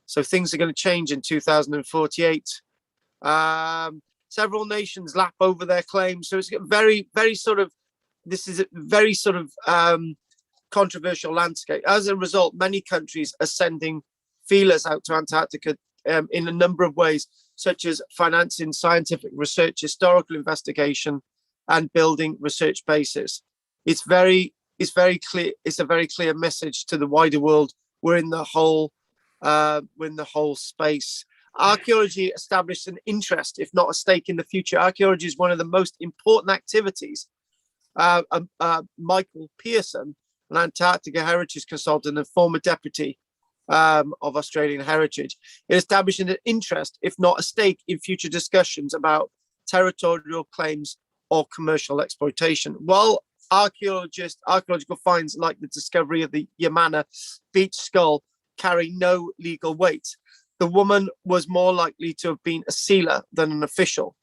B: So things are going to change in 2048. Several nations lap over their claims. So it's very, very this is a very controversial landscape. As a result, many countries are sending feelers out to Antarctica in a number of ways, such as financing scientific research, historical investigation, and building research bases. It's very clear. It's a very clear message to the wider world. We're in the whole space. Archaeology established an interest, if not a stake, in the future. Archaeology is one of the most important activities. Michael Pearson, an Antarctica heritage consultant and former deputy of Australian Heritage, it established an interest, if not a stake, in future discussions about territorial claims or commercial exploitation. While archaeological finds like the discovery of the Yamana beach skull carry no legal weight, the woman was more likely to have been a sealer than an official.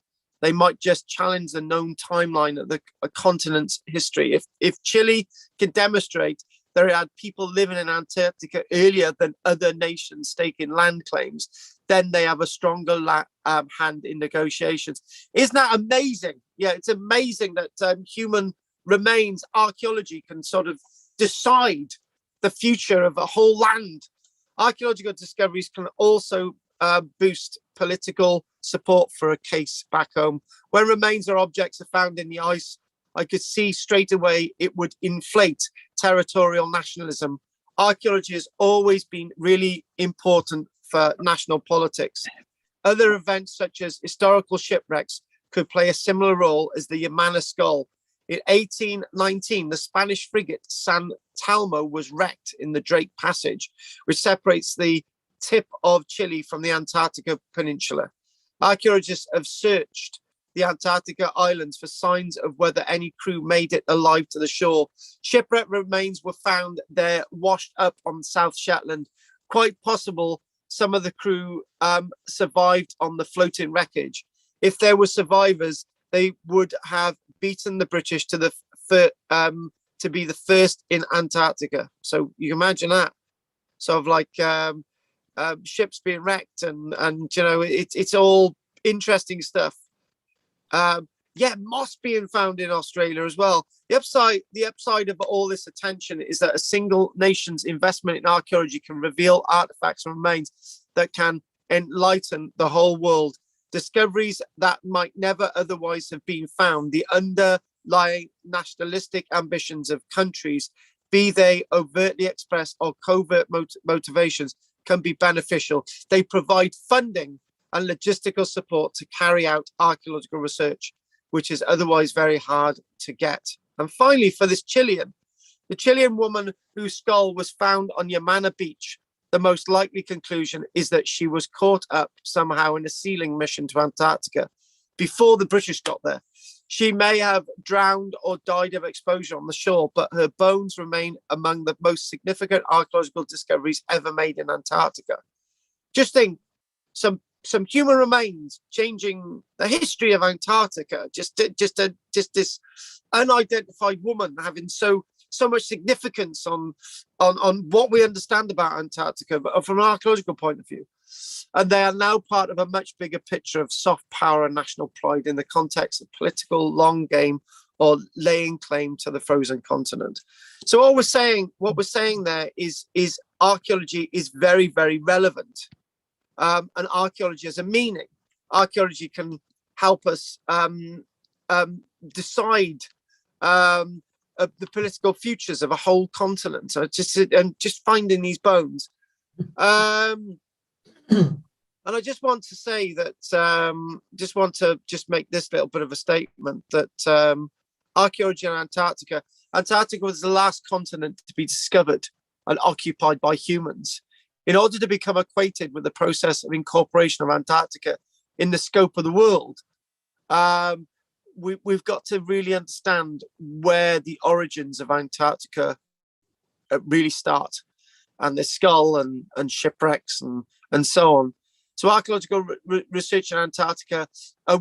B: They might just challenge the known timeline of the continent's history. If Chile can demonstrate there had people living in Antarctica earlier than other nations staking land claims, then they have a stronger hand in negotiations. Isn't that amazing? Yeah, it's amazing that human remains archaeology can sort of decide the future of a whole land. Archaeological discoveries can also boost political support for a case back home. When remains or objects are found in the ice, I could see straight away it would inflate territorial nationalism. Archaeology has always been really important for national politics. Other events such as historical shipwrecks could play a similar role as the Yamana skull. In 1819, the Spanish frigate San Telmo was wrecked in the Drake Passage, which separates the tip of Chile from the Antarctica Peninsula. Archaeologists have searched the Antarctica islands for signs of whether any crew made it alive to the shore. Shipwreck remains were found there, washed up on South Shetland. Quite possible some of the crew survived on the floating wreckage. If there were survivors, they would have beaten the British to be the first in Antarctica. So you can imagine that, sort of like ships being wrecked, and it's all interesting stuff. Moss being found in Australia as well. The upside of all this attention is that a single nation's investment in archaeology can reveal artifacts and remains that can enlighten the whole world. Discoveries that might never otherwise have been found. The underlying nationalistic ambitions of countries, be they overtly expressed or covert motivations, can be beneficial. They provide funding and logistical support to carry out archaeological research, which is otherwise very hard to get. And finally, for this Chilean, the Chilean woman whose skull was found on Yamana Beach, the most likely conclusion is that she was caught up somehow in a sealing mission to Antarctica before the British got there. She may have drowned or died of exposure on the shore, but her bones remain among the most significant archaeological discoveries ever made in Antarctica. Just think, some human remains changing the history of Antarctica. Just this unidentified woman having so much significance on what we understand about Antarctica, but from an archaeological point of view. And they are now part of a much bigger picture of soft power and national pride in the context of political long game or laying claim to the frozen continent. So what we're saying there is archaeology is very, very relevant. And archaeology has a meaning. Archaeology can help us decide the political futures of a whole continent. So just finding these bones. And I just want to say that, just make this little bit of a statement that archaeology in Antarctica was the last continent to be discovered and occupied by humans. In order to become acquainted with the process of incorporation of Antarctica in the scope of the world, we've got to really understand where the origins of Antarctica really start, and the skull and shipwrecks and so on. So archaeological research in Antarctica,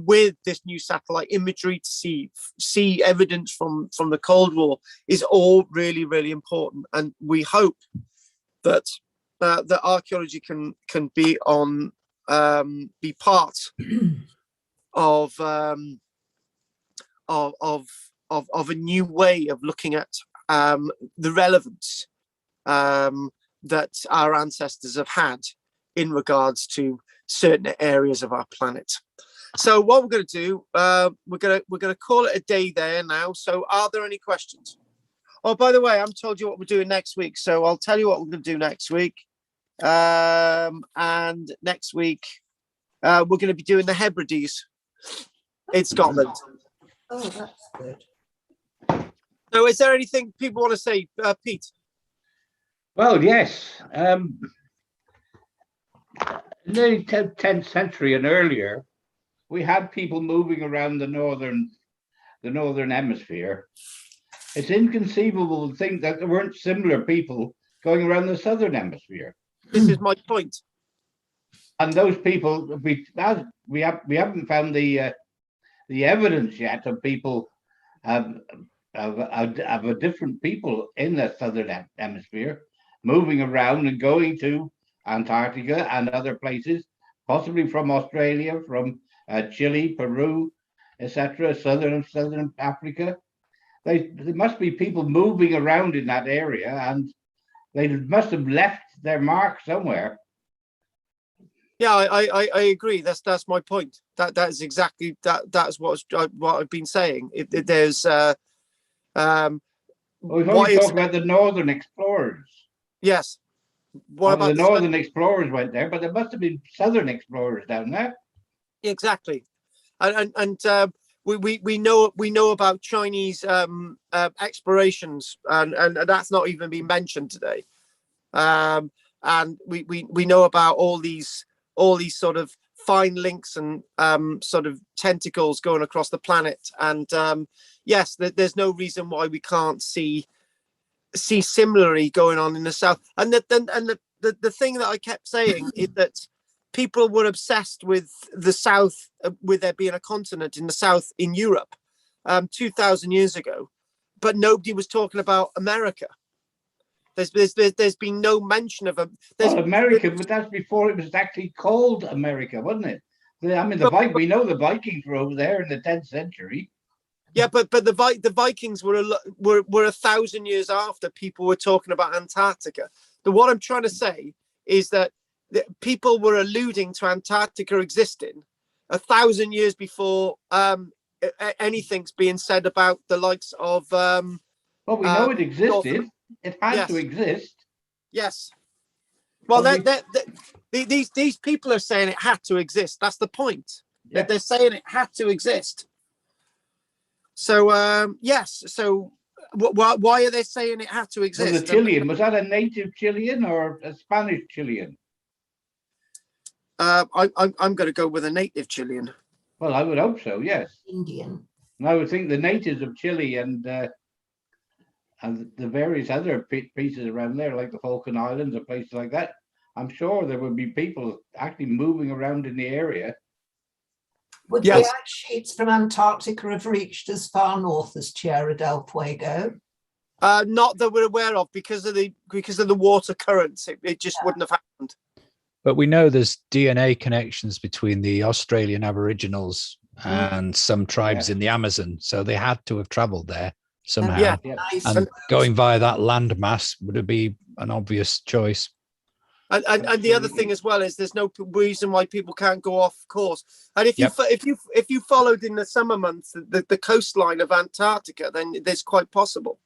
B: with this new satellite imagery to see evidence from the Cold War, is all really, really important. And we hope that that archaeology can be part of a new way of looking at the relevance that our ancestors have had in regards to certain areas of our planet. So what we're going to do, we're going to call it a day there now. So are there any questions? Oh, by the way, I haven't told you what we're doing next week, so I'll tell you what we're going to do next week. And next week, we're going to be doing the Hebrides in Scotland.
F: Oh, that's good.
B: So is there anything people want to say, Pete?
C: Well, yes. In the 10th century and earlier, we had people moving around the northern hemisphere. It's inconceivable to think that there weren't similar people going around the southern hemisphere.
B: This is my point.
C: And those people, we haven't found the evidence yet of people of a different people in the southern hemisphere moving around and going to Antarctica and other places, possibly from Australia, from Chile, Peru, etc., southern Africa. There must be people moving around in that area, and they must have left their mark somewhere.
B: Yeah, I agree. That's my point. That is exactly that. That's what I've been saying. There's
C: we've only talked about the northern explorers.
B: Yes. What about
C: the northern explorers went there, but there must have been southern explorers down there.
B: Exactly, and we know about Chinese explorations, and that's not even been mentioned today. And we know about all these sort of fine links and sort of tentacles going across the planet. And yes, there's no reason why we can't see similarly going on in the south. And the thing that I kept saying is that people were obsessed with the south, with there being a continent in the south in Europe 2,000 years ago, but nobody was talking about America. There's been no mention of
C: America, but that's before it was actually called America, wasn't it? I mean, we know the Vikings were over there in the 10th century.
B: Yeah, but the Vikings were 1,000 years after people were talking about Antarctica. What I'm trying to say is that people were alluding to Antarctica existing 1,000 years before anything's being said about the likes of.
C: Well, we know it existed. It had
B: Yes.
C: to exist.
B: Yes. Well,
C: But
B: these people are saying it had to exist. That's the point.
C: Yeah.
B: They're saying it had to exist. So yes. So why are they saying it had to
C: Well,
B: exist?
C: the Chilean, was that a native Chilean or a Spanish Chilean?
B: I'm going to go with a native Chilean.
C: Well, I would hope so, yes.
F: Indian.
C: And I would think the natives of Chile and the various other pieces around there, like the Falkland Islands or places like that, I'm sure there would be people actually moving around in the area.
F: Would
B: Yes.
F: the ice sheets from Antarctica have reached as far north as Tierra del Fuego?
B: Not that we're aware of, because of the water currents. It just wouldn't have happened.
G: But we know there's DNA connections between the Australian Aboriginals and some tribes in the Amazon. So they had to have traveled there somehow.
B: Yeah.
F: Nice.
G: And going via that landmass would have been an obvious choice.
B: And the other thing as well is there's no reason why people can't go off course. And if you followed in the summer months the coastline of Antarctica, then it's quite possible.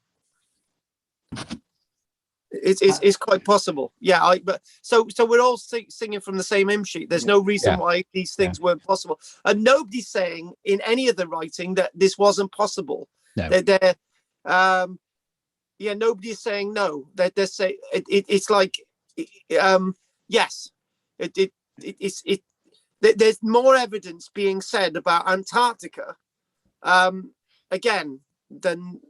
B: It's quite possible. Yeah. But so we're all singing from the same hymn sheet. There's no reason why these things weren't possible. And nobody's saying in any of the writing that this wasn't possible.
G: No.
B: Nobody's saying no. They're saying it's like. Yes, there's more evidence being said about Antarctica again than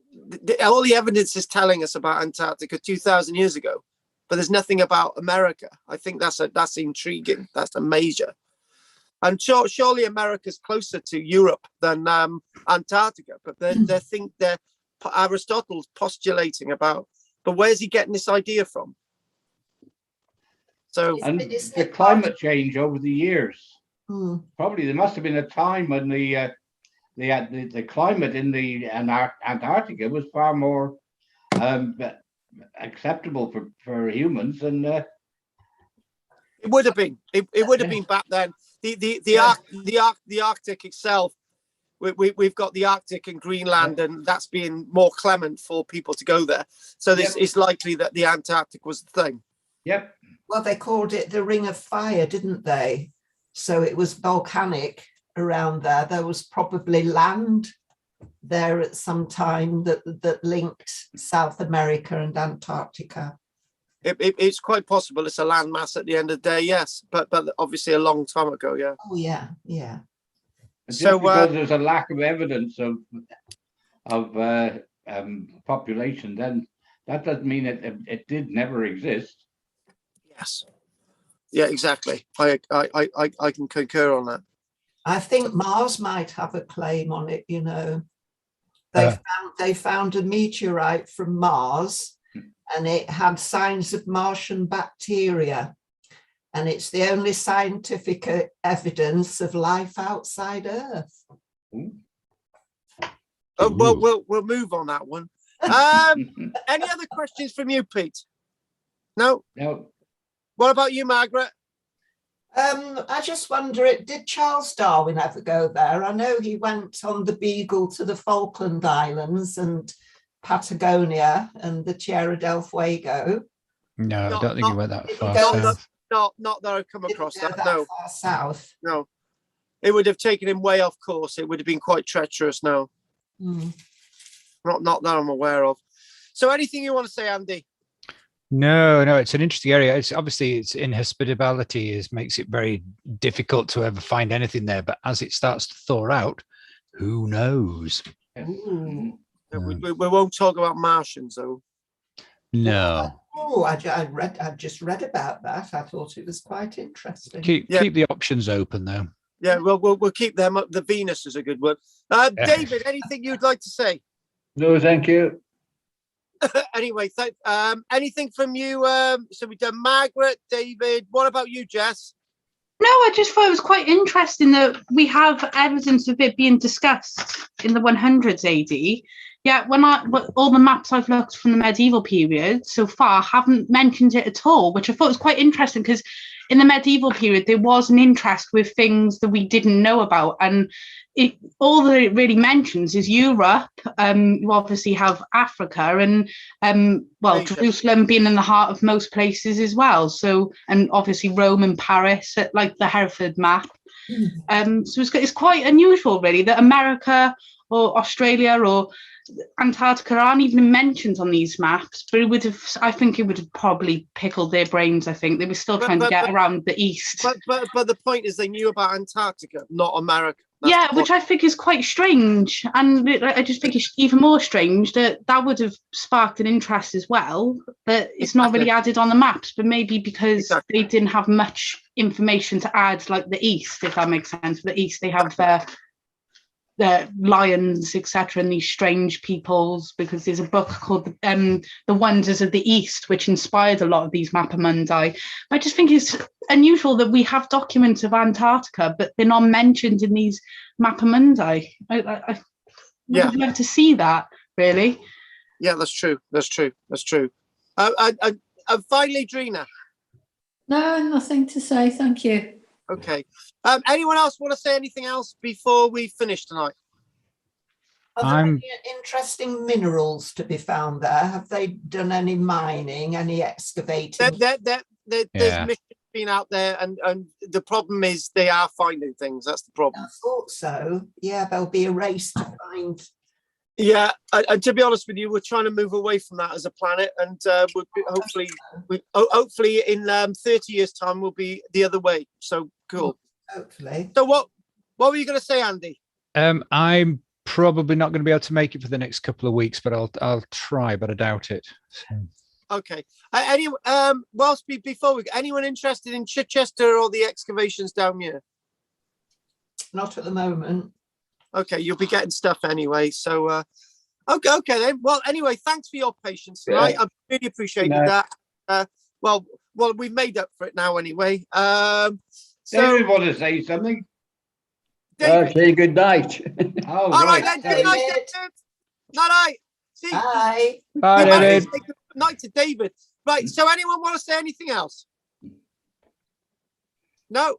B: all the evidence is telling us about Antarctica 2,000 years ago, but there's nothing about America. I think that's intriguing. That's a major, and surely America's closer to Europe than Antarctica, but they're Aristotle's postulating about. But where's he getting this idea from? So,
C: and the climate change over the years, probably there must have been a time when the climate in the Antarctica was far more acceptable for humans, and it
B: would have been. It would have been back then. The Arctic itself, we've got the Arctic and Greenland, and that's being more clement for people to go there. So it's likely that the Antarctic was the thing.
C: Yep.
F: Well, they called it the Ring of Fire, didn't they? So it was volcanic around there. There was probably land there at some time that linked South America and Antarctica.
B: It's quite possible it's a landmass at the end of the day, yes, but obviously a long time ago, yeah.
F: Oh yeah, yeah.
C: Just because there's a lack of evidence of population, then that doesn't mean it did never exist.
B: Yes. Yeah, exactly. I can concur on that.
F: I think Mars might have a claim on it, you know. They found a meteorite from Mars and it had signs of Martian bacteria. And it's the only scientific evidence of life outside Earth.
B: Oh, well, we'll move on that one. Any other questions from you, Pete? No?
C: No.
B: What about you, Margaret?
F: I just wonder, did Charles Darwin ever go there? I know he went on the Beagle to the Falkland Islands and Patagonia and the Tierra del Fuego.
G: No, I don't think he went that far
B: south.
G: south.
B: Not that I've come across that.
F: No. Far south.
B: No. It would have taken him way off course. It would have been quite treacherous now. Not that I'm aware of. So anything you want to say, Andy?
G: No, it's an interesting area. It's obviously its inhospitability makes it very difficult to ever find anything there. But as it starts to thaw out, who knows?
B: We won't talk about Martians, though.
G: No.
F: Oh, I just read about that. I thought it was quite interesting.
G: Keep the options open, though.
B: Yeah, we'll keep them up. The Venus is a good one. David, anything you'd like to say?
C: No, thank you.
B: Anyway, anything from you? So we've done Margaret, David. What about you, Jess?
A: No, I just thought it was quite interesting that we have evidence of it being discussed in the 100s AD. Yeah, all the maps I've looked from the medieval period so far haven't mentioned it at all, which I thought was quite interesting because in the medieval period, there was an interest with things that we didn't know about. And all that it really mentions is Europe. You obviously have Africa and, Jerusalem being in the heart of most places as well. So, and obviously Rome and Paris, like the Hereford map. So it's quite unusual, really, that America or Australia or Antarctica aren't even mentioned on these maps, but I think it would have probably pickled their brains. I think they were still trying to get around the east.
B: But the point is, they knew about Antarctica, not America. That's
A: which I think is quite strange, and I just think it's even more strange that would have sparked an interest as well. But it's not really added on the maps, but maybe because they didn't have much information to add, like the east, if that makes sense. The east, they have the lions, etc., and these strange peoples, because there's a book called The Wonders of the East, which inspired a lot of these Mappamundi. I just think it's unusual that we have documents of Antarctica, but they're not mentioned in these Mappamundi. I would love to see that, really.
B: Yeah, that's true. Finally, Drina.
H: No, nothing to say, thank you.
B: Okay. Anyone else want to say anything else before we finish tonight?
F: Are there any interesting minerals to be found there? Have they done any mining, any excavating?
B: There's missions been out there, and the problem is they are finding things. That's the problem.
F: I thought so. Yeah, there'll be a race to find.
B: Yeah, and to be honest with you, we're trying to move away from that as a planet, and hopefully in 30 years' time we'll be the other way. So cool.
F: Hopefully.
B: So what were you going to say, Andy?
G: I'm probably not going to be able to make it for the next couple of weeks, but I'll try, but I doubt it. So.
B: Okay. Before anyone interested in Chichester or the excavations down here?
F: Not at the moment.
B: Okay, you'll be getting stuff anyway. So, okay then. Well, anyway, thanks for your patience tonight. I really appreciated that. Well, we've made up for it now anyway.
C: David want to say something?
I: Say good night.
B: All right then. Good night, David. Night. See.
F: Bye.
G: Bye, David.
B: Good night to David. Right. So, anyone want to say anything else? No.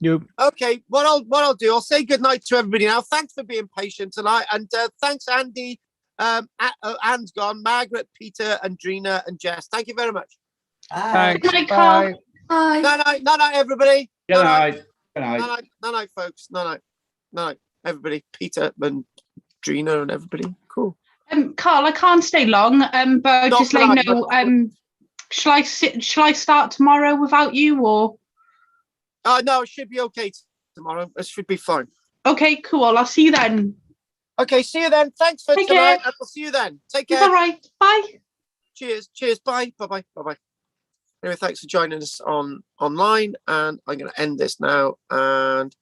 G: Nope.
B: Okay, what I'll do, I'll say good night to everybody now. Thanks for being patient tonight, and thanks Andy, Anne's gone, Margaret, Peter, and Drina, and Jess. Thank you very much.
G: Thanks.
A: Good night, Carl.
H: Bye.
B: Night, everybody.
C: Good night.
B: Night, folks. Night, everybody. Peter and Drina and everybody. Cool.
A: Carl, I can't stay long. But just let you know. Shall I start tomorrow without you, or?
B: No, it should be okay tomorrow. It should be fine.
A: Okay, cool. I'll see you then.
B: Okay, see you then. Thanks for
A: Take
B: tonight,
A: care.
B: and we'll see you then. Take care.
A: It's all right. Bye.
B: Cheers. Bye. Anyway, thanks for joining us online, and I'm going to end this now, and